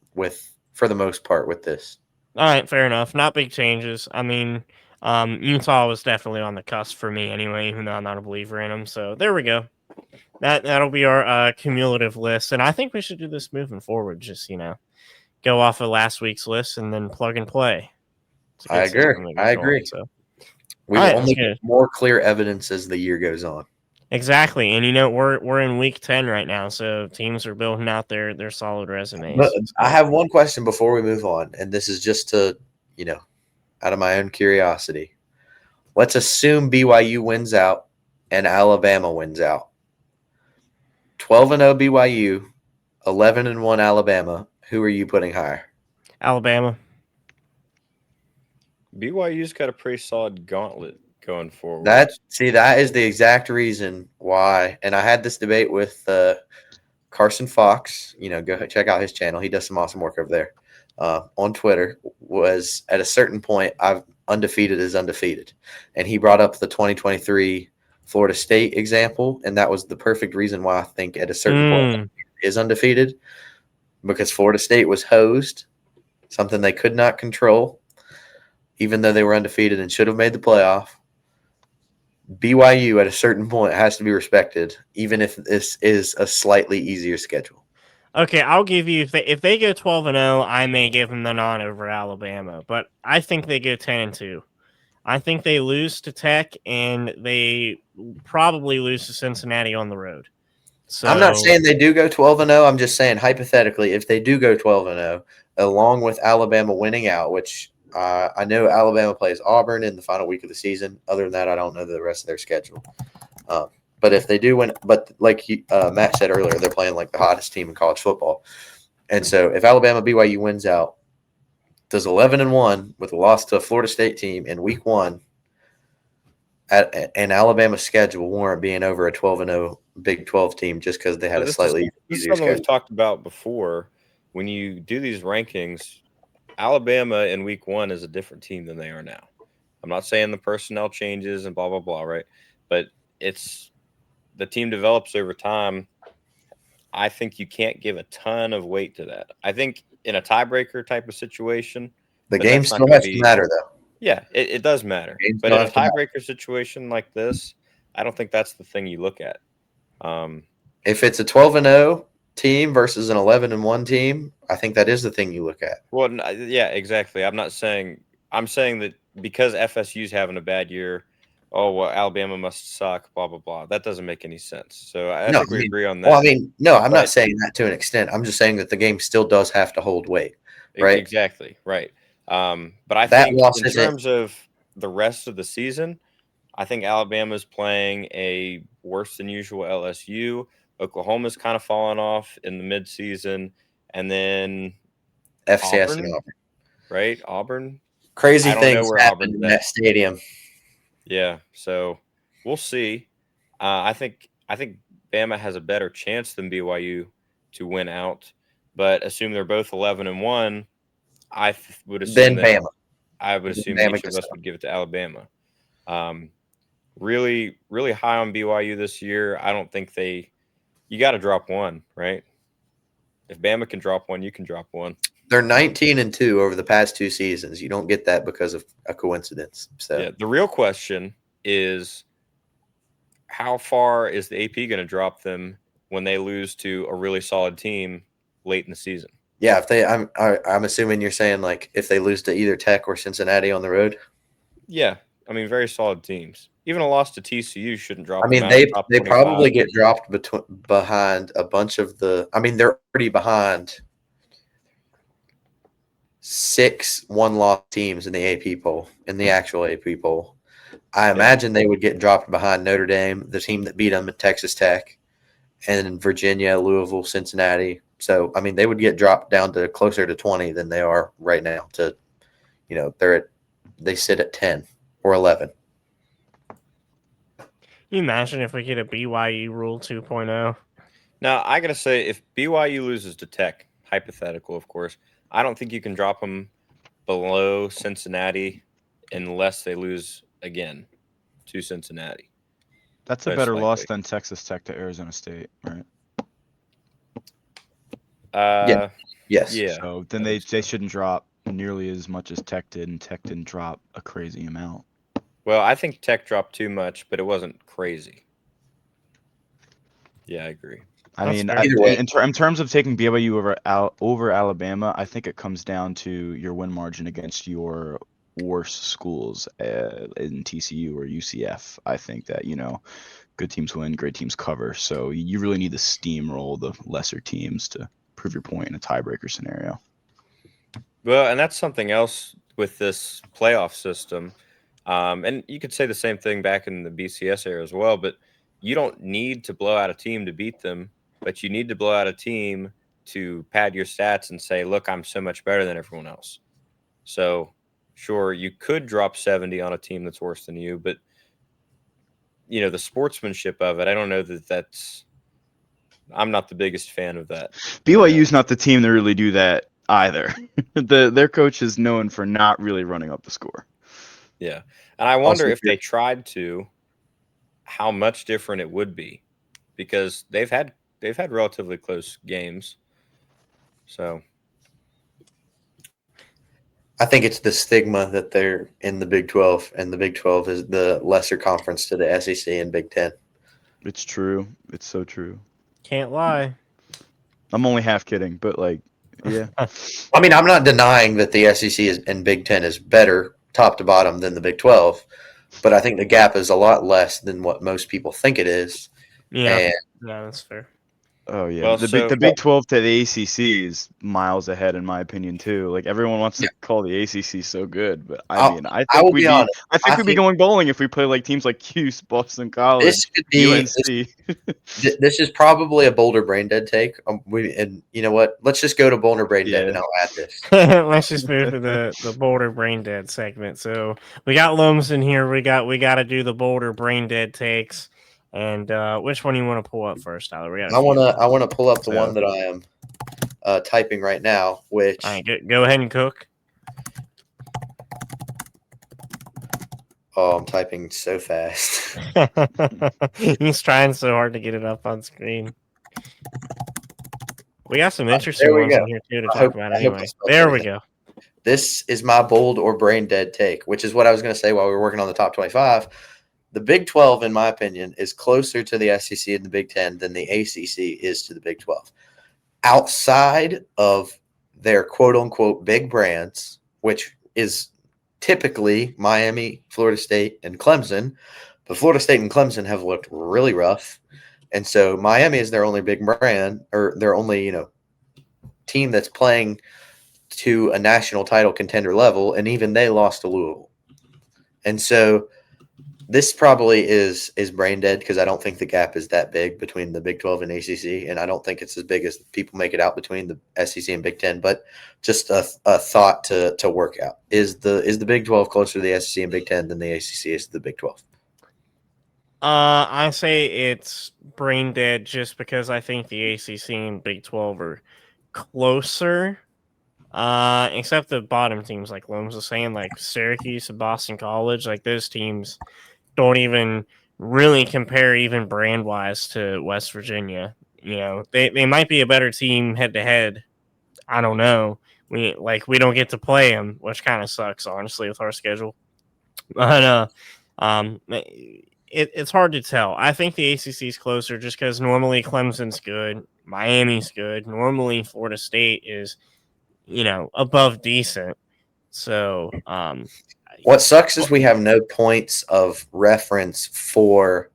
for the most part with this. All right, fair enough. Not big changes. I mean, Utah was definitely on the cusp for me anyway, even though I'm not a believer in them. So there we go. That'll be our cumulative list, and I think we should do this moving forward. Just go off of last week's list and then plug and play. It's a good system that we're going, so. We All will right, only let's get get more clear evidence as the year goes on. exactly, and we're in week 10 right now, so teams are building out their solid resumes. But So. I have one question before we move on, and this is just to, out of my own curiosity. Let's assume BYU wins out and Alabama wins out. 12-0 BYU, 11-1 Alabama. Who are you putting higher? Alabama. BYU's got a pretty solid gauntlet going forward. That is the exact reason why. And I had this debate with Carson Fox. Go check out his channel. He does some awesome work over there on Twitter. Was at a certain point, undefeated is undefeated, and he brought up the 2023 Florida State example, and that was the perfect reason why I think at a certain point is undefeated, because Florida State was hosed, something they could not control, even though they were undefeated and should have made the playoff. BYU at a certain point has to be respected, even if this is a slightly easier schedule. Okay, I'll give you if they go 12-0, I may give them the nod over Alabama, but I think they go 10-2. I think they lose to Tech and they probably lose to Cincinnati on the road. So I'm not saying they do go 12-0. I'm just saying hypothetically, if they do go 12-0, along with Alabama winning out, which I know Alabama plays Auburn in the final week of the season. Other than that, I don't know the rest of their schedule. But if they do win, but like Matt said earlier, they're playing like the hottest team in college football. And so if Alabama BYU wins out, does 11-1 with a loss to a Florida State team in week 1 at an Alabama schedule warrant being over a 12-0 Big 12 team just because they had a slightly easier something schedule? we've talked about before. When you do these rankings, Alabama in week 1 is a different team than they are now. I'm not saying the personnel changes and blah, blah, blah, right? But it's the team develops over time, I think you can't give a ton of weight to that. I think in a tiebreaker type of situation, The but game that's not still going has to to be. matter, though. Yeah, it does matter. Games But still in a have to matter. tiebreaker situation like this, I don't think that's the thing you look at. If it's a 12-0 team versus an 11-1 team, I think that is the thing you look at. Well, yeah, exactly. I'm saying that because FSU's having a bad year, oh well, Alabama must suck, blah blah blah. That doesn't make any sense. So I No, think we agree on that. Well, I mean, no, I'm not But- saying that to an extent. I'm just saying that the game still does have to hold weight, right? Exactly, right. But I That think loss in isn't- terms of the rest of the season, I think Alabama's playing a worse than usual LSU. Oklahoma's kind of fallen off in the midseason, and then FCS and Auburn, Auburn. right? Auburn. Crazy I don't know things where happen Auburn's in at. that stadium. Yeah, so we'll see. I think Bama has a better chance than BYU to win out, but assume they're both 11-1. Would assume Then that Bama. I would assume Bama each of gets us would give it to Alabama. Really, really high on BYU this year. I don't think you got to drop one, right? If Bama can drop one, you can drop one. They're 19-2 over the past 2 seasons. You don't get that because of a coincidence. So Yeah, the real question is how far is the AP going to drop them when they lose to a really solid team late in the season? yeah, I'm assuming you're saying like if they lose to either Tech or Cincinnati on the road. Yeah, I mean, very solid teams. Even a loss to TCU shouldn't drop I mean, them out of the top they 25. probably get dropped behind a bunch of the. I mean, they're already behind 6 one-loss teams in the AP poll, in the actual AP poll. I imagine they would get dropped behind Notre Dame, the team that beat them at Texas Tech, and Virginia, Louisville, Cincinnati. So, I mean, they would get dropped down to closer to 20 than they are right now. They sit at 10 or 11. Can you imagine if we get a BYU Rule 2.0? Now, I got to say, if BYU loses to Tech, hypothetical, of course, I don't think you can drop them below Cincinnati unless they lose again to Cincinnati. That's a Most better loss likely. than Texas Tech to Arizona State, right? Yes. Yeah. So then they shouldn't drop nearly as much as Tech did, and Tech didn't drop a crazy amount. Well, I think Tech dropped too much, but it wasn't crazy. Yeah, I agree. I That's mean, fair. Either way. in terms of taking BYU over Alabama, I think it comes down to your win margin against your worst schools in TCU or UCF. I think that, good teams win, great teams cover. So you really need to steamroll the lesser teams to prove your point in a tiebreaker scenario. Well, and that's something else with this playoff system. And you could say the same thing back in the BCS era as well, but you don't need to blow out a team to beat them, but you need to blow out a team to pad your stats and say, look, I'm so much better than everyone else. So, sure, you could drop 70 on a team that's worse than you, but, the sportsmanship of it, I don't know that's – I'm not the biggest fan of that. BYU's not the team that really do that either. Their coach is known for not really running up the score. Yeah. And I wonder Also, if they tried to, how much different it would be, because they've had relatively close games. So I think it's the stigma that they're in the Big 12, and the Big 12 is the lesser conference to the SEC and Big 10. It's true. It's so true. Can't lie. I'm only half kidding, but yeah. I mean, I'm not denying that the SEC and Big 10 is better top to bottom than the Big 12, but I think the gap is a lot less than what most people think it is. Yeah, And no, that's fair. Oh yeah, Well, the Big 12 to the ACC is miles ahead in my opinion too. Like everyone wants to call the ACC so good, but I will be honest. I think we'd be going bowling if we play like teams like Cuse, Boston College, This could be UNC. this is probably a Boulder brain dead take. And you know what? Let's just go to Boulder brain dead, and I'll add this. Let's just move to the Boulder brain dead segment. So we got Lums in here. We got to do the Boulder brain dead takes. And which one do you want to pull up first, Tyler? We got. I want to pull up the one that I am typing right now. Which all right, go ahead and cook. Oh, I'm typing so fast. He's trying so hard to get it up on screen. We got some interesting There we ones go. in here too to I talk hope about I hope anyway. I spelled There we everything. go. This is my bold or brain dead take, which is what I was going to say while we were working on the top 25. The Big 12, in my opinion, is closer to the SEC and the Big 10 than the ACC is to the Big 12. Outside of their quote unquote big brands, which is typically Miami, Florida State, and Clemson, but Florida State and Clemson have looked really rough. And so Miami is their only big brand, or their only, team that's playing to a national title contender level, and even they lost to Louisville. And so this probably is brain dead because I don't think the gap is that big between the Big 12 and ACC, and I don't think it's as big as people make it out between the SEC and Big 10. But just a thought to work out: is the Big 12 closer to the SEC and Big 10 than the ACC is to the Big 12? I say it's brain dead just because I think the ACC and Big 12 are closer. Except the bottom teams, like Loams was saying, like Syracuse and Boston College, like those teams don't even really compare even brand wise to West Virginia. They might be a better team head to head. I don't know. We don't get to play them, which kind of sucks, honestly, with our schedule. But it's hard to tell. I think the ACC is closer just because normally Clemson's good, Miami's good. Normally Florida State is above decent. So What sucks is we have no points of reference for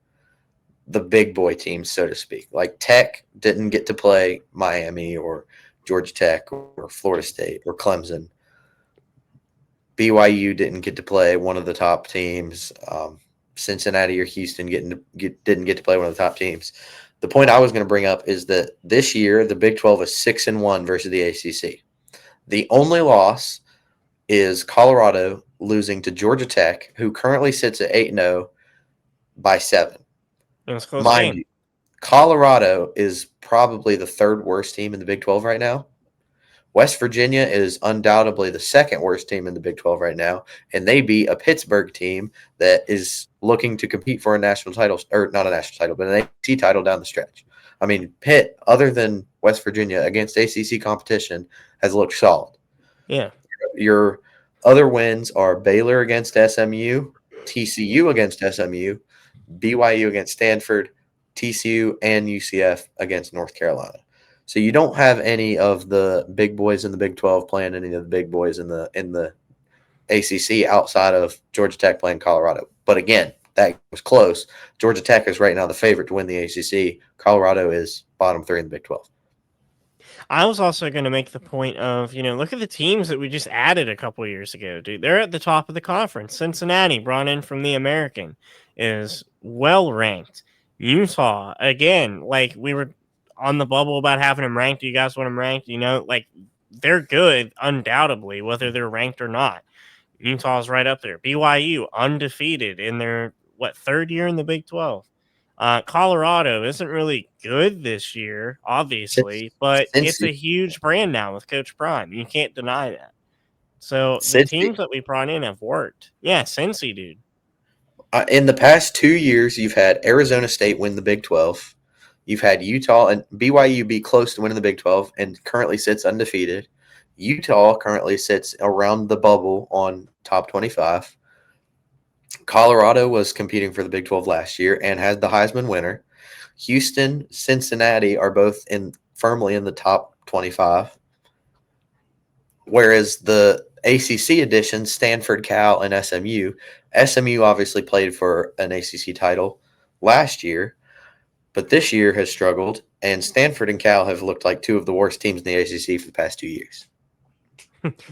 the big boy teams, so to speak. Like Tech didn't get to play Miami or Georgia Tech or Florida State or Clemson. BYU didn't get to play one of the top teams. Cincinnati or Houston didn't get to play one of the top teams. The point I was going to bring up is that this year the Big 12 is 6-1 versus the ACC. The only loss is Colorado losing to Georgia Tech, who currently sits at 8-0 by 7. it was a close Mind game. you, Colorado is probably the third worst team in the Big 12 right now. West Virginia is undoubtedly the second worst team in the Big 12 right now, and they beat a Pittsburgh team that is looking to compete for a national title, or not a national title, but an ACC title down the stretch. I mean, Pitt, other than West Virginia, against ACC competition, has looked solid. Yeah. Your other wins are Baylor against SMU, TCU against SMU, BYU against Stanford, TCU, and UCF against North Carolina. So you don't have any of the big boys in the Big 12 playing any of the big boys in the ACC outside of Georgia Tech playing Colorado. But again, that was close. Georgia Tech is right now the favorite to win the ACC. Colorado is bottom 3 in the Big 12. I was also going to make the point of, look at the teams that we just added a couple years ago, dude. They're at the top of the conference. Cincinnati, brought in from the American, is well ranked. Utah, again, like we were on the bubble about having them ranked. Do you guys want them ranked? Like they're good, undoubtedly, whether they're ranked or not. Utah's right up there. BYU, undefeated in their, third year in the Big 12. Colorado isn't really good this year, obviously, but it's Cincy, a huge brand now with Coach Prime. You can't deny that. So the Cincy. teams that we brought in have worked. Yeah, Cincy, dude. In the past 2 years, you've had Arizona State win the Big 12. You've had Utah and BYU be close to winning the Big 12 and currently sits undefeated. Utah currently sits around the bubble on top 25. Colorado was competing for the Big 12 last year and had the Heisman winner. Houston, Cincinnati are both firmly in the top 25. Whereas the ACC edition, Stanford, Cal, and SMU obviously played for an ACC title last year, but this year has struggled, and Stanford and Cal have looked like two of the worst teams in the ACC for the past 2 years.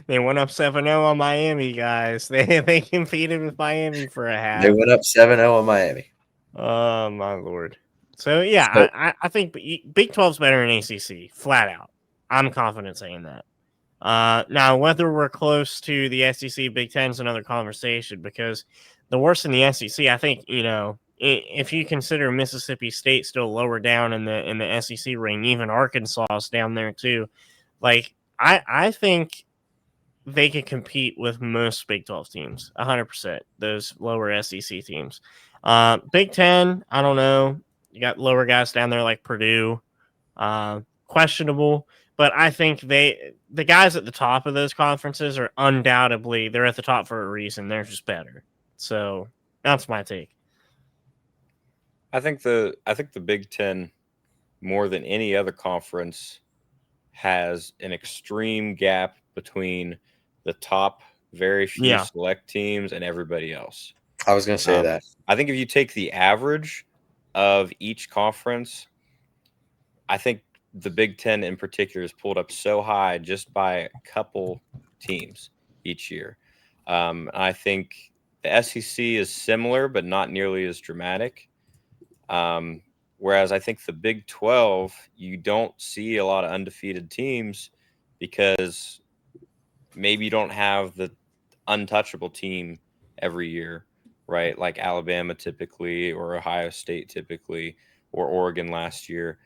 They went up 7-0 on Miami, guys. They competed with Miami for a half. They went up 7-0 on Miami. Oh, my Lord. So, yeah, So- I think Big 12's better than ACC, flat out. I'm confident saying that. Now, whether we're close to the SEC, Big Ten is another conversation because the worst in the SEC, I think, if you consider Mississippi State still lower down in the SEC ring, even Arkansas is down there too. Like, I think they can compete with most Big 12 teams, 100%. Those lower SEC teams. Big 10, I don't know. You got lower guys down there like Purdue, questionable. But I think the guys at the top of those conferences are undoubtedly they're at the top for a reason. They're just better. So that's my take. I think the Big Ten, more than any other conference, has an extreme gap between the top very few Yeah. select teams and everybody else. I was going to say that. I think if you take the average of each conference, I think the Big Ten in particular is pulled up so high just by a couple teams each year. I think the SEC is similar, but not nearly as dramatic. Whereas I think the Big 12, you don't see a lot of undefeated teams because maybe you don't have the untouchable team every year, right? Like Alabama typically, or Ohio State typically, or Oregon last year.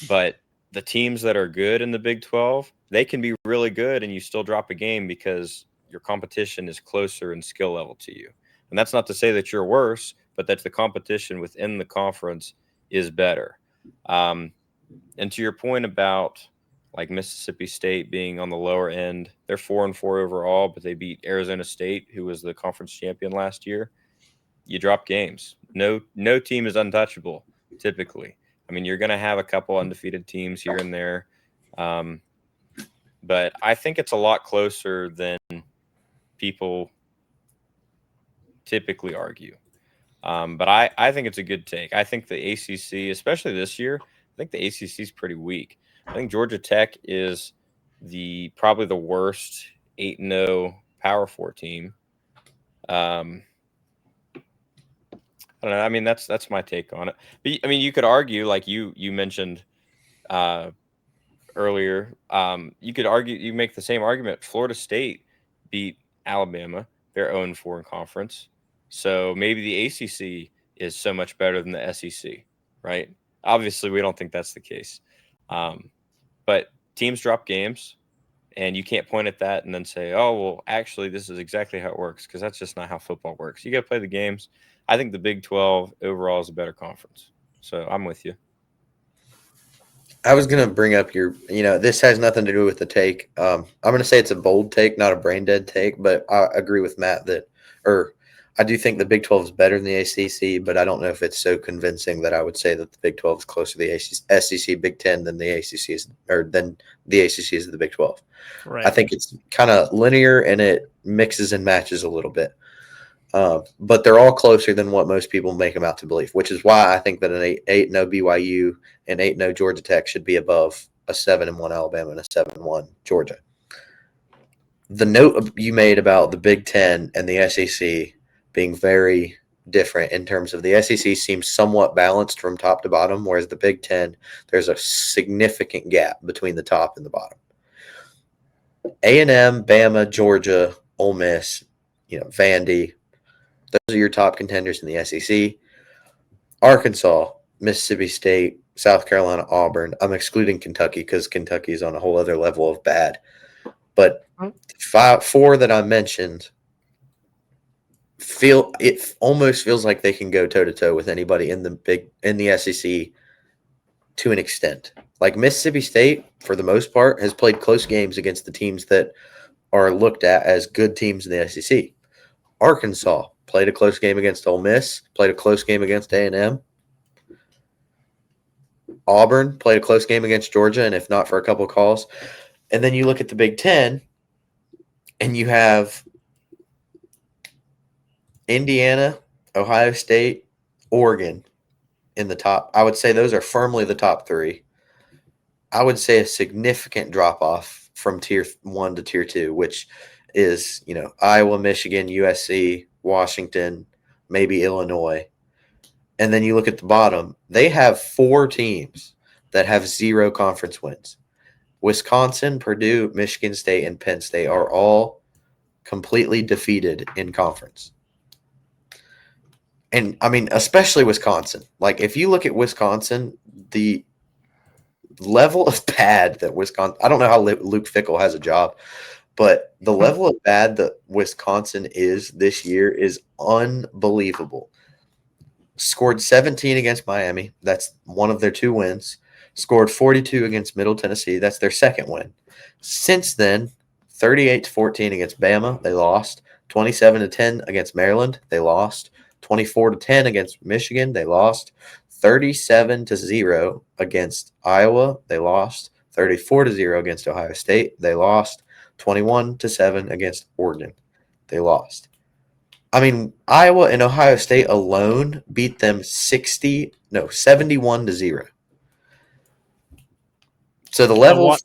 But the teams that are good in the Big 12, they can be really good and you still drop a game because your competition is closer in skill level to you. And that's not to say that you're worse, but that the competition within the conference is better. And to your point about like Mississippi State being on the lower end, they're 4-4 overall, but they beat Arizona State, who was the conference champion last year. You drop games. No team is untouchable typically. I mean, you're going to have a couple undefeated teams here and there, but I think it's a lot closer than people typically argue. But I think it's a good take. I think the ACC, especially this year, I think the ACC is pretty weak. I think Georgia Tech is probably the worst 8-0 Power 4 team. I don't know. I mean, that's my take on it. But I mean, you could argue, like you mentioned earlier. You could argue, you make the same argument. Florida State beat Alabama. They're 0-4 in conference. So maybe the ACC is so much better than the SEC, right? Obviously, we don't think that's the case. But teams drop games, and you can't point at that and then say, oh, well, actually, this is exactly how it works, because that's just not how football works. You got to play the games. I think the Big 12 overall is a better conference. So I'm with you. I was going to bring up this has nothing to do with the take. I'm going to say it's a bold take, not a brain dead take, but I agree with Matt I do think the Big 12 is better than the ACC, but I don't know if it's so convincing that I would say that the Big 12 is closer to the SEC Big 10 than the ACC is, or than the ACC is the Big 12. Right. I think it's kind of linear and it mixes and matches a little bit. But they're all closer than what most people make them out to believe, which is why I think that an 8-0 BYU and 8-0 Georgia Tech should be above a 7-1 Alabama and a 7-1 Georgia. The note you made about the Big 10 and the SEC being very different in terms of the SEC seems somewhat balanced from top to bottom, whereas the Big 10, there's a significant gap between the top and the bottom. A&M, Bama, Georgia, Ole Miss, Vandy, those are your top contenders in the SEC. Arkansas, Mississippi State, South Carolina, Auburn. I'm excluding Kentucky because Kentucky is on a whole other level of bad. But four that I mentioned it almost feels like they can go toe to toe with anybody in the SEC to an extent. Like Mississippi State, for the most part, has played close games against the teams that are looked at as good teams in the SEC. Arkansas played a close game against Ole Miss, played a close game against A&M. Auburn played a close game against Georgia, and if not for a couple of calls. And then you look at the Big Ten, and you have Indiana, Ohio State, Oregon in the top. I would say those are firmly the top three. I would say a significant drop-off from Tier 1 to Tier 2, which is, Iowa, Michigan, USC, Washington, maybe Illinois. And then you look at the bottom. They have 4 teams that have 0 conference wins. Wisconsin, Purdue, Michigan State, and Penn State are all completely defeated in conference. And, I mean, especially Wisconsin. Like, if you look at Wisconsin, the level of bad that Wisconsin – I don't know how Luke Fickell has a job, but the level of bad that Wisconsin is this year is unbelievable. Scored 17 against Miami. That's one of their 2 wins. Scored 42 against Middle Tennessee. That's their second win. Since then, 38-14 against Bama. They lost. 27-10 against Maryland. They lost. 24-10 against Michigan. They lost. 37-0 against Iowa. They lost. 34-0 against Ohio State. They lost. 21-7 against Oregon. They lost. I mean, Iowa and Ohio State alone beat them 71-0. So the level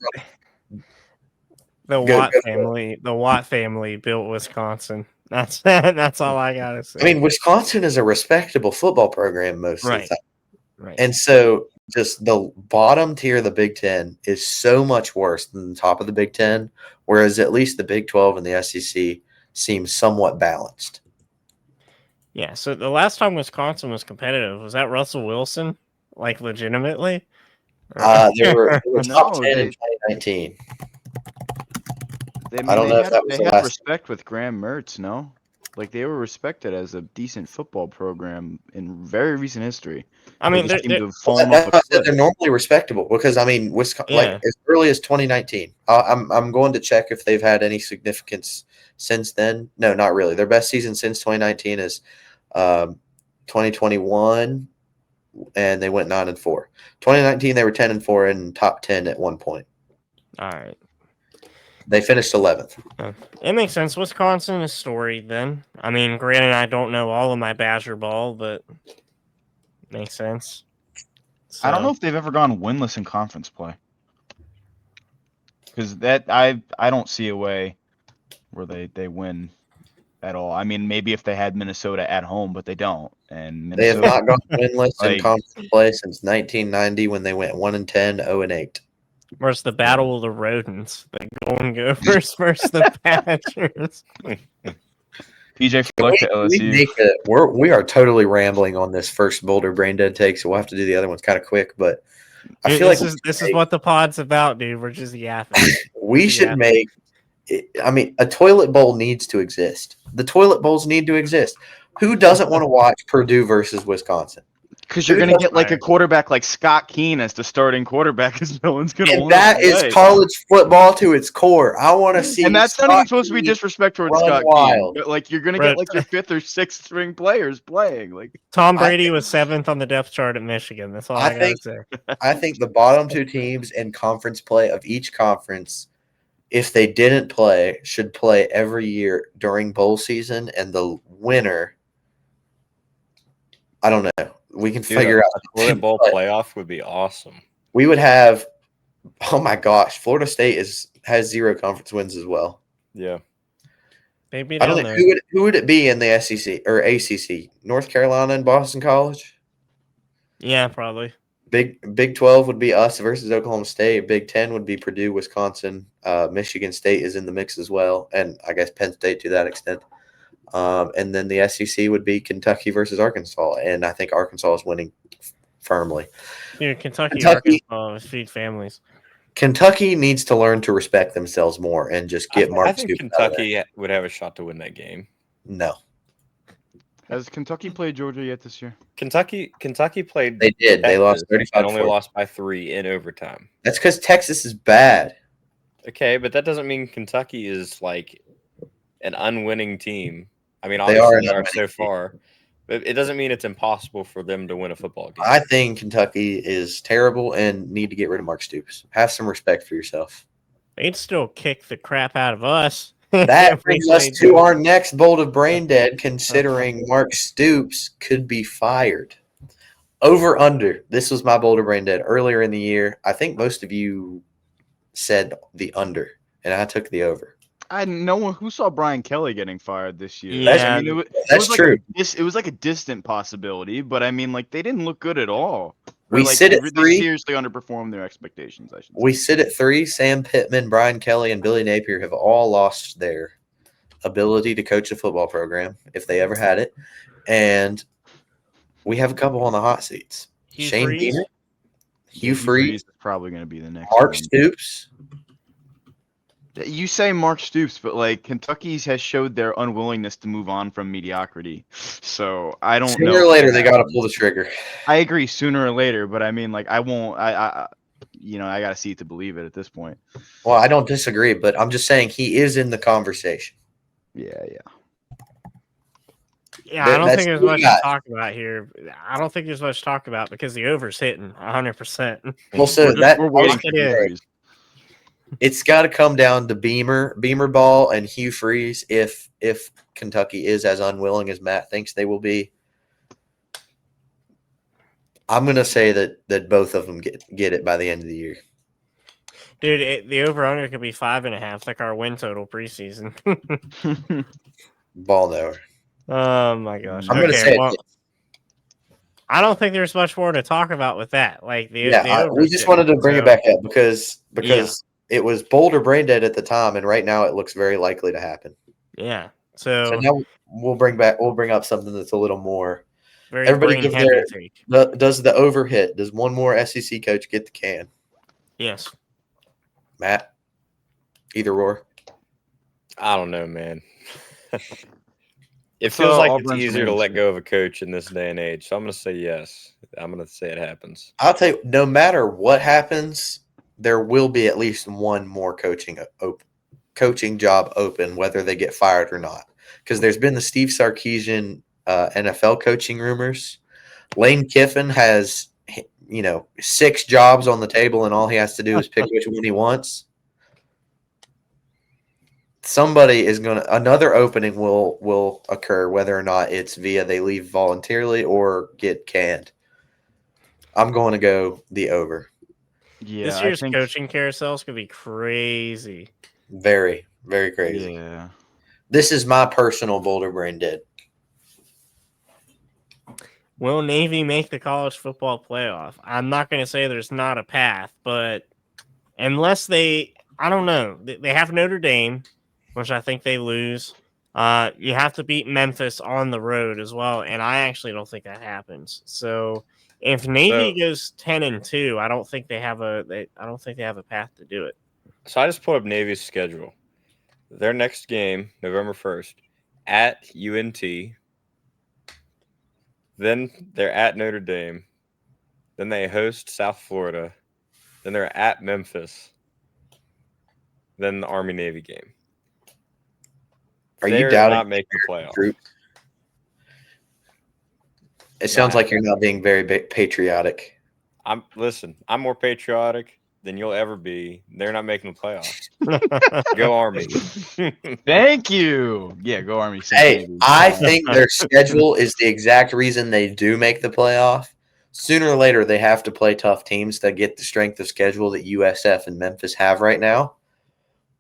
The Go- Watt go for it. family, the Watt family built Wisconsin. That's all I gotta say. I mean, Wisconsin is a respectable football program most of the time. Right. And so just the bottom tier of the Big Ten is so much worse than the top of the Big Ten, whereas at least the Big 12 and the SEC seem somewhat balanced. Yeah. So the last time Wisconsin was competitive, was that Russell Wilson? Like legitimately? They were top No, 10 in 2019. I I don't know if that was they the had last. respect with Graham Mertz, no? Like they were respected as a decent football program in very recent history. I mean, They just seem they're- to have fallen off a That's why cliff. they're normally respectable because I mean, Wisconsin, Yeah. like as early as 2019. I'm going to check if they've had any significance since then. No, not really. Their best season since 2019 is 2021, and they went 9-4. 2019 they were 10-4 and top 10 at one point. all right. They finished 11th. It makes sense. Wisconsin is storied then. I mean, granted, I don't know all of my Badger ball, but makes sense. I don't know So, if they've ever gone winless in conference play. Because that I don't see a way where they win at all. I mean, maybe if they had Minnesota at home, but they don't. And They have Minnesota, not gone winless in like- conference play since 1990 when they went 1-10, 0-8. where's the battle of the rodents? The Golden Gophers versus the Badgers. PJ Fleck to LSU. We are totally rambling on this first Boulder Brain Dead take, so we'll have to do the other ones kind of quick. But I Dude, feel like this is what the pod's about, dude. We're just yapping. we should make. I mean, a toilet bowl needs to exist. The toilet bowls need to exist. Who doesn't want to watch Purdue versus Wisconsin? Because you're going to get like a quarterback like Scott Keen as the starting quarterback because no one's going to And want to that is play. college football to its core. I want to see. And that's not Scott even supposed to be Keen disrespect towards run Scott Keen. wild. But like you're going to get like your 5th or 6th string players playing. Like Tom Brady was 7th on the depth chart at Michigan. That's all I gotta say. I think the bottom 2 teams in conference play of each conference, if they didn't play, should play every year during bowl season, and the winner, I don't know. We can figure out. A toilet bowl but playoff would be awesome. we would have. Oh my gosh, Florida State has 0 conference wins as well. Yeah. They beat I don't down know there. who would it be in the SEC or ACC? North Carolina and Boston College. Yeah, probably. Big 12 would be us versus Oklahoma State. Big 10 would be Purdue, Wisconsin. Michigan State is in the mix as well, and I guess Penn State to that extent. And then the SEC would be Kentucky versus Arkansas, and I think Arkansas is winning firmly. Dude, Kentucky Arkansas feed families. Kentucky needs to learn to respect themselves more and just get Mark I think Stoops out of there. Kentucky would have a shot to win that game. No, has Kentucky played Georgia yet this year? Kentucky played. they did. They lost Texas 35. and only lost by 3 in overtime. That's because Texas is bad. Okay, but that doesn't mean Kentucky is like an unwinning team. I mean, They are obviously an they are unwinning so far, but it doesn't mean it's impossible for them to win a football game. I think Kentucky is terrible and need to get rid of Mark Stoops. Have some respect for yourself. They'd still kick the crap out of us. That if we brings us played to them. our next bold of brain dead, considering Mark Stoops could be fired. Over under. This was my bold of brain dead earlier in the year. I think most of you said the under, and I took the over. No one who saw Brian Kelly getting fired this year. Yeah, I mean, That's true. It was like a distant possibility, but I mean, like they didn't look good at all. We sit at they 3. seriously underperformed their expectations. I should say. We sit at 3. Sam Pittman, Brian Kelly, and Billy Napier have all lost their ability to coach a football program if they ever had it. And we have a couple on the hot seats. Hugh Shane Freeze? Beamer, Hugh Freeze, is probably going to be the next. Mark one. Stoops. You say Mark Stoops, but like Kentucky has showed their unwillingness to move on from mediocrity. So I don't know. Sooner or if later, that they got to happens. pull the trigger. I agree, sooner or later, but I mean, like, I won't. I got to see it to believe it at this point. Well, I don't disagree, but I'm just saying he is in the conversation. Yeah. Yeah, I don't That's think there's what much we to got. talk about here. I don't think there's much to talk about because the over's hitting 100%. Well, so We're I was waiting Lock for it gonna in. say, Freeze. it's got to come down to Beamer Ball, and Hugh Freeze. If Kentucky is as unwilling as Matt thinks they will be, I'm gonna say that both of them get it by the end of the year. Dude, the over-under could be 5.5, like our win total preseason. Ball knower. Oh, my gosh. I'm gonna Okay, say well, it. I don't think there's much more to talk about with that. Like, the Yeah, we over's just hitting, wanted to bring it so, back up because it was bold or brain dead at the time, and right now it looks very likely to happen. yeah. So So, now we'll bring up something that's a little more. very Everybody give brain-heavy take. does the over hit? Does one more SEC coach get the can? Yes. Matt, either or. I don't know, man. It So feels like it's Auburn's easier to remaining let state. go of a coach in this day and age. So I'm going to say yes. I'm going to say it happens. I'll tell you, no matter what happens, there will be at least one more coaching job open, whether they get fired or not. Because there's been the Steve Sarkisian NFL coaching rumors. Lane Kiffin has, 6 jobs on the table, and all he has to do is pick which one he wants. Somebody is going to another opening will occur, whether or not it's via they leave voluntarily or get canned. I'm going to go the over. Yeah, This I year's think. coaching carousels could be crazy. Very, very crazy. Yeah. This is my personal Boulder Brain Dead. Will Navy make the college football playoff? I'm not going to say there's not a path, but unless I don't know. They have Notre Dame, which I think they lose. You have to beat Memphis on the road as well, and I actually don't think that happens. So if Navy goes 10-2, I don't think they have a path to do it. So I just pulled up Navy's schedule. Their next game, November 1st, at UNT. Then they're at Notre Dame. Then they host South Florida. Then they're at Memphis. Then the Army Navy game. Are you They're doubting not making the playoffs. troops? It sounds Nah. like you're not being very patriotic. I'm more patriotic than you'll ever be. They're not making the playoffs. Go Army. Thank you. Yeah, go Army. Hey, I think their schedule is the exact reason they do make the playoff. Sooner or later, they have to play tough teams to get the strength of schedule that USF and Memphis have right now.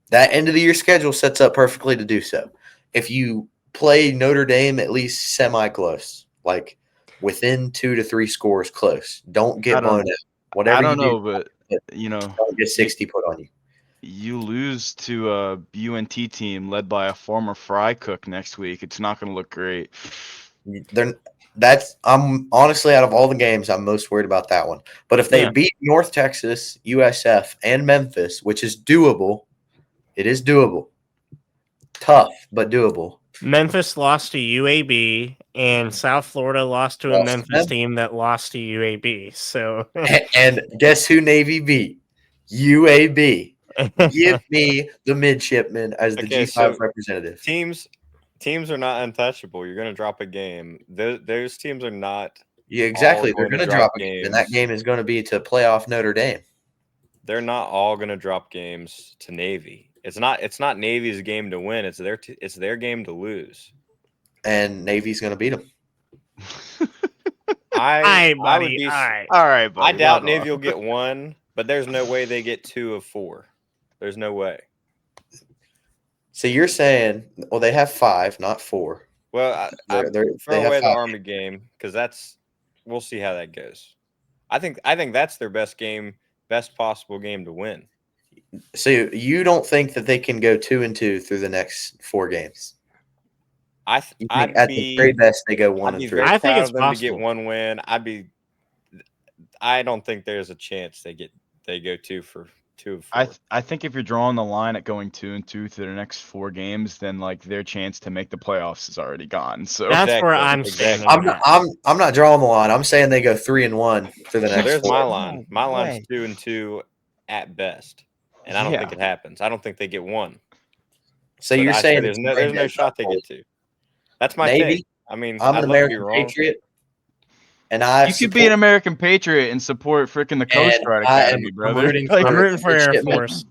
That end of the year schedule sets up perfectly to do so. If you play Notre Dame at least semi-close, like within 2 to 3 scores close, don't get blown out. Whatever I don't you know, do, but don't get 60 put on you. You lose to a UNT team led by a former fry cook next week. It's not going to look great. I'm honestly, out of all the games, I'm most worried about that one. But if they beat North Texas, USF, and Memphis, which is doable, it is doable. Tough, but doable. Memphis lost to UAB, and South Florida lost to a Memphis team that lost to UAB. So, and guess who Navy beat? UAB. Give me the midshipmen as the G5 representative. Teams are not untouchable. You're going to drop a game. Those teams are not. Yeah, exactly. They're going to drop a game, and that game is going to be to playoff Notre Dame. They're not all going to drop games to Navy. It's not Navy's game to win. It's their game to lose. And Navy's going to beat them. All right, buddy. All right, buddy. I doubt Navy will get 1, but there's no way they get 2 of 4. There's no way. So you're saying, well, they have 5, not 4. Well, they throw have away the 5. Army game because we'll see how that goes. I think that's their best possible game to win. So you don't think that they can go 2-2 through the next 4 games? At the very best, they go 1-3. I think it's possible to get 1 win. I don't think there's a chance they go 2 for 2 of 4. I think if you're drawing the line at going 2-2 through the next 4 games, then like their chance to make the playoffs is already gone. So That's where Exactly, I'm exactly. standing. I'm not drawing the line. I'm saying they go 3-1 for the So next there's 4. my line. My line's way. 2-2 at best, and I don't think Yeah. it happens. I don't think they get 1. So But you're I saying say there's no shot they get 2. That's my Navy? take. I mean, I'm I'd an love to be American wrong. patriot, and I You could be an American patriot and support freaking the Coast and Guard I am Academy, brother. rooting Like, I'm for rooting for Air midshipmen. Force.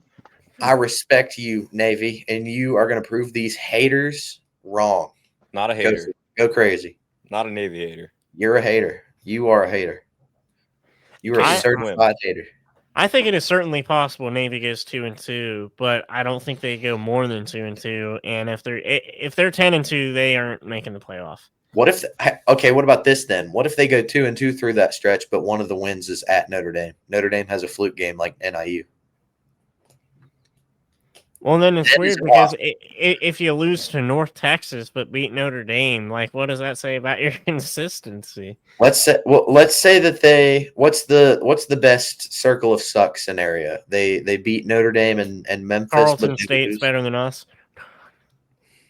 I respect you, Navy, and you are going to prove these haters wrong. Not a hater. Go crazy. Not an aviator. You're a hater. You are a hater. You are a I- certified hater. I think it is certainly possible Navy goes 2-2, but I don't think they go more than 2-2. And if they're 10-2, they aren't making the playoff. What if? Okay, what about this then? What if they go 2-2 through that stretch, but one of the wins is at Notre Dame? Notre Dame has a fluke game like NIU. Well, then it's That weird is because if you lose to North Texas but beat Notre Dame, like what does that say about your consistency? Let's say that they what's the best circle of suck scenario? They beat Notre Dame and Memphis, Carleton but they State's lose. better than us.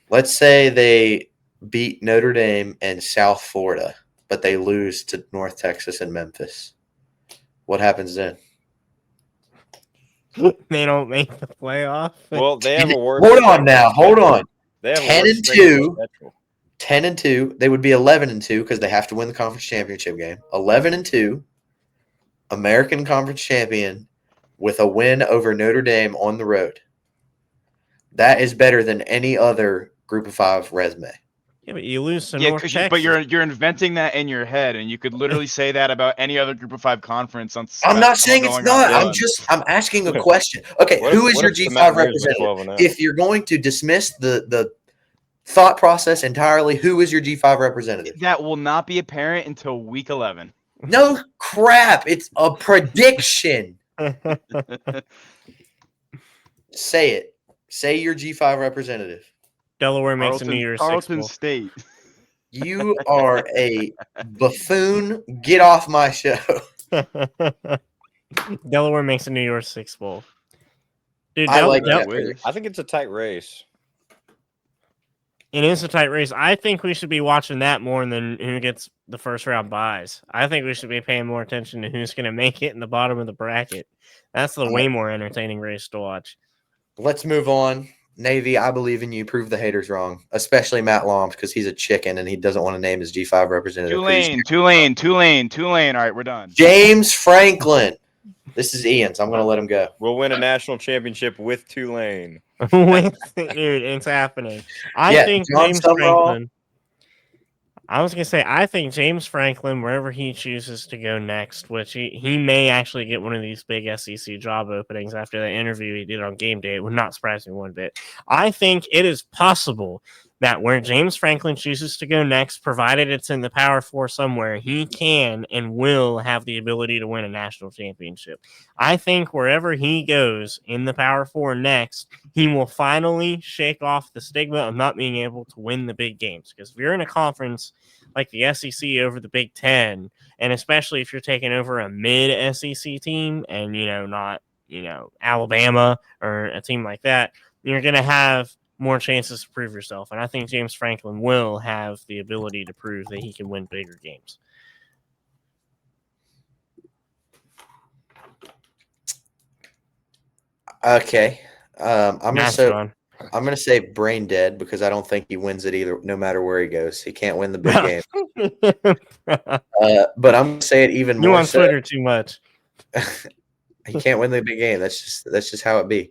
Let's say they beat Notre Dame and South Florida, but they lose to North Texas and Memphis. What happens then? They don't make the playoff. Well, they have a worse. Hold on now. Hold on. They have 10-2. 10-2. They would be 11-2 because they have to win the conference championship game. 11-2, American Conference champion with a win over Notre Dame on the road. That is better than any other Group of 5 resume. Yeah, but you lose to yeah, North Texas. but you're inventing that in your head, and you could literally say that about any other Group of 5 conference. I'm not saying it's not. on. I'm asking a question. Okay, who is your G5 representative? If you're going to dismiss the thought process entirely, who is your G5 representative? That will not be apparent until week 11. No crap. It's a prediction. Say it. Say your G5 representative. Delaware makes a New Year's Six Carleton bowl. State. You are a buffoon. Get off my show. Delaware makes a New Year's Six bowl. Dude, I like that. I think it's a tight race. It is a tight race. I think we should be watching that more than who gets the first round buys. I think we should be paying more attention to who's going to make it in the bottom of the bracket. That's the way more entertaining race to watch. Let's move on. Navy, I believe in you. Prove the haters wrong, especially Matt Loms because he's a chicken and he doesn't want to name his G5 representative. Tulane. All right, we're done. James Franklin. This is Ian's. I'm going to let him go. We'll win a national championship with Tulane. Dude, it's happening. I think James Franklin. I was gonna say, I think James Franklin, wherever he chooses to go next, which he may actually get one of these big SEC job openings after that interview he did on game day. It would not surprise me one bit. I think it is possible that where James Franklin chooses to go next, provided it's in the Power 4 somewhere, he can and will have the ability to win a national championship. I think wherever he goes in the Power 4 next, he will finally shake off the stigma of not being able to win the big games. Because if you're in a conference like the SEC over the Big Ten, and especially if you're taking over a mid-SEC team and, not, Alabama or a team like that, you're going to have more chances to prove yourself. And I think James Franklin will have the ability to prove that he can win bigger games. Okay. I'm Mastodon. gonna say brain dead because I don't think he wins it either, no matter where he goes. He can't win the big game. But I'm gonna say it even more. You on Twitter too much. He can't win the big game. That's just how it be.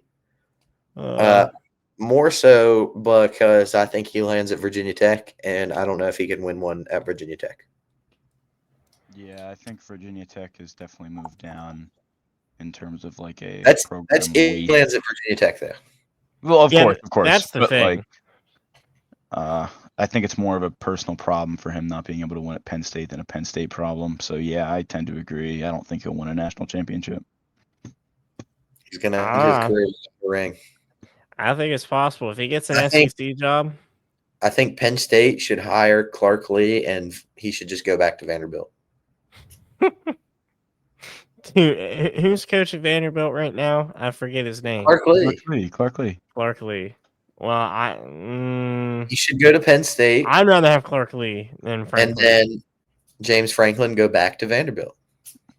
More so because I think he lands at Virginia Tech, and I don't know if he can win one at Virginia Tech. Yeah, I think Virginia Tech has definitely moved down in terms of like a That's program if he lands at Virginia Tech, though. Well, of course. That's the thing. I think it's more of a personal problem for him not being able to win at Penn State than a Penn State problem. So yeah, I tend to agree. I don't think he'll win a national championship. He's gonna his career in the ring. I think it's possible if he gets an SEC job. I think Penn State should hire Clark Lee, and he should just go back to Vanderbilt. Dude, who's coaching Vanderbilt right now? I forget his name. Clark Lee. Clark Lee. Clark Lee. Well, He should go to Penn State, I'd rather have Clark Lee than and Franklin. then James Franklin go back to Vanderbilt.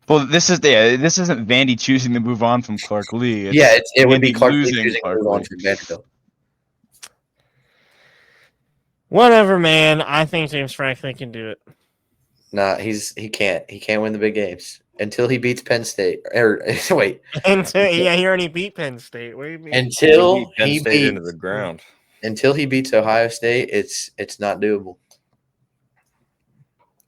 Well, this isn't Vandy choosing to move on from Clark Lee. It's It would be Vandy Clark Lee losing choosing to Clark move on Lee. from Vanderbilt. Whatever, man. I think James Franklin can do it. Nah, he can't. He can't win the big games until he beats Penn State. Or wait, Yeah, he already beat Penn State. What do you mean? until Beat Penn he State into beats the ground. Ohio State, it's not doable.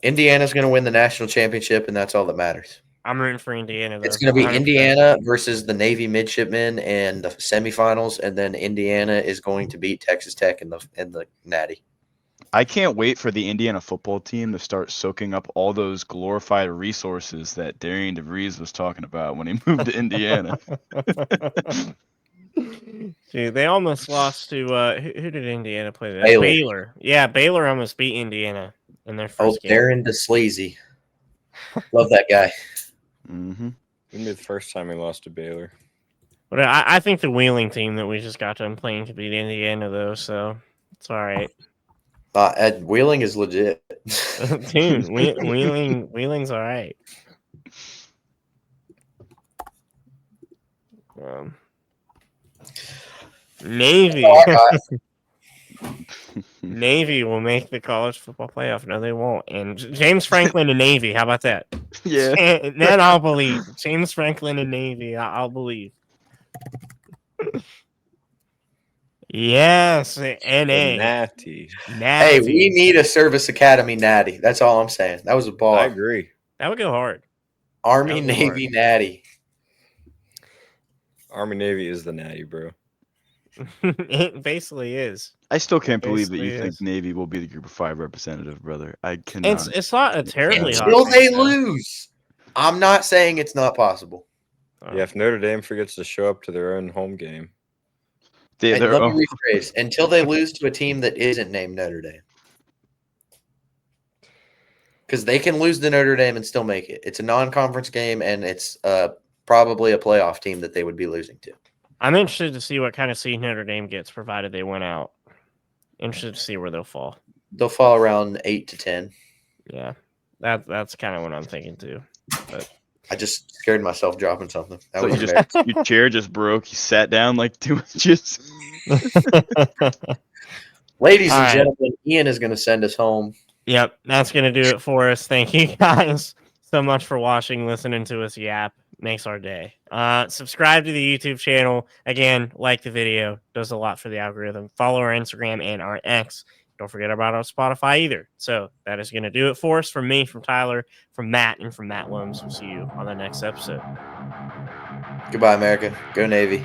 Indiana's going to win the national championship, and that's all that matters. I'm rooting for Indiana, though. It's going to be 100%. Indiana versus the Navy midshipmen in the semifinals, and then Indiana is going to beat Texas Tech in the Natty. I can't wait for the Indiana football team to start soaking up all those glorified resources that Darian DeVries was talking about when he moved to Indiana. Dude, they almost lost to who did Indiana play? That? Baylor. Baylor. Yeah, Baylor almost beat Indiana in their first game. Darren DeSleazy. Love that guy. Mm-hmm. Wouldn't be the first time he lost to Baylor. But I think the Wheeling team that we just got done playing could beat Indiana, though, so it's all right. Wheeling is legit. Dude, Wheeling's all right. Navy. Navy will make the college football playoff. No, they won't. And James Franklin and Navy. How about that? Yeah. And then I'll believe. James Franklin and Navy. I'll believe. Yes, NA. Natty. Hey, we need a Service Academy Natty. That's all I'm saying. That was a ball. I agree. That would go hard. Army Navy Natty. Army Navy is the Natty, bro. It basically is. I still can't believe that you Basically think is. Navy will be the Group of 5 representative, brother. I cannot. It's not a terribly hot Until take, they though. lose. I'm not saying it's not possible. Yeah, if Notre Dame forgets to show up to their own home game. Let me rephrase. Until they lose to a team that isn't named Notre Dame. Because they can lose to Notre Dame and still make it. It's a non-conference game, and it's probably a playoff team that they would be losing to. I'm interested to see what kind of seed Notre Dame gets, provided they win out. Interested to see where they'll fall. They'll fall around 8 to 10. Yeah, that's kind of what I'm thinking too. But I just scared myself dropping something. That So was your chair just broke. You sat down like 2 inches. Ladies All and right. gentlemen, Ian is going to send us home. Yep, that's going to do it for us. Thank you guys so much for watching, listening to us yap. Makes our day. Subscribe to the YouTube channel. Again, like the video. Does a lot for the algorithm. Follow our Instagram and our X. Don't forget about our Spotify either. So that is going to do it for us. From me, from Tyler, from Matt, and from Matt Williams. We'll see you on the next episode. Goodbye, America. Go Navy.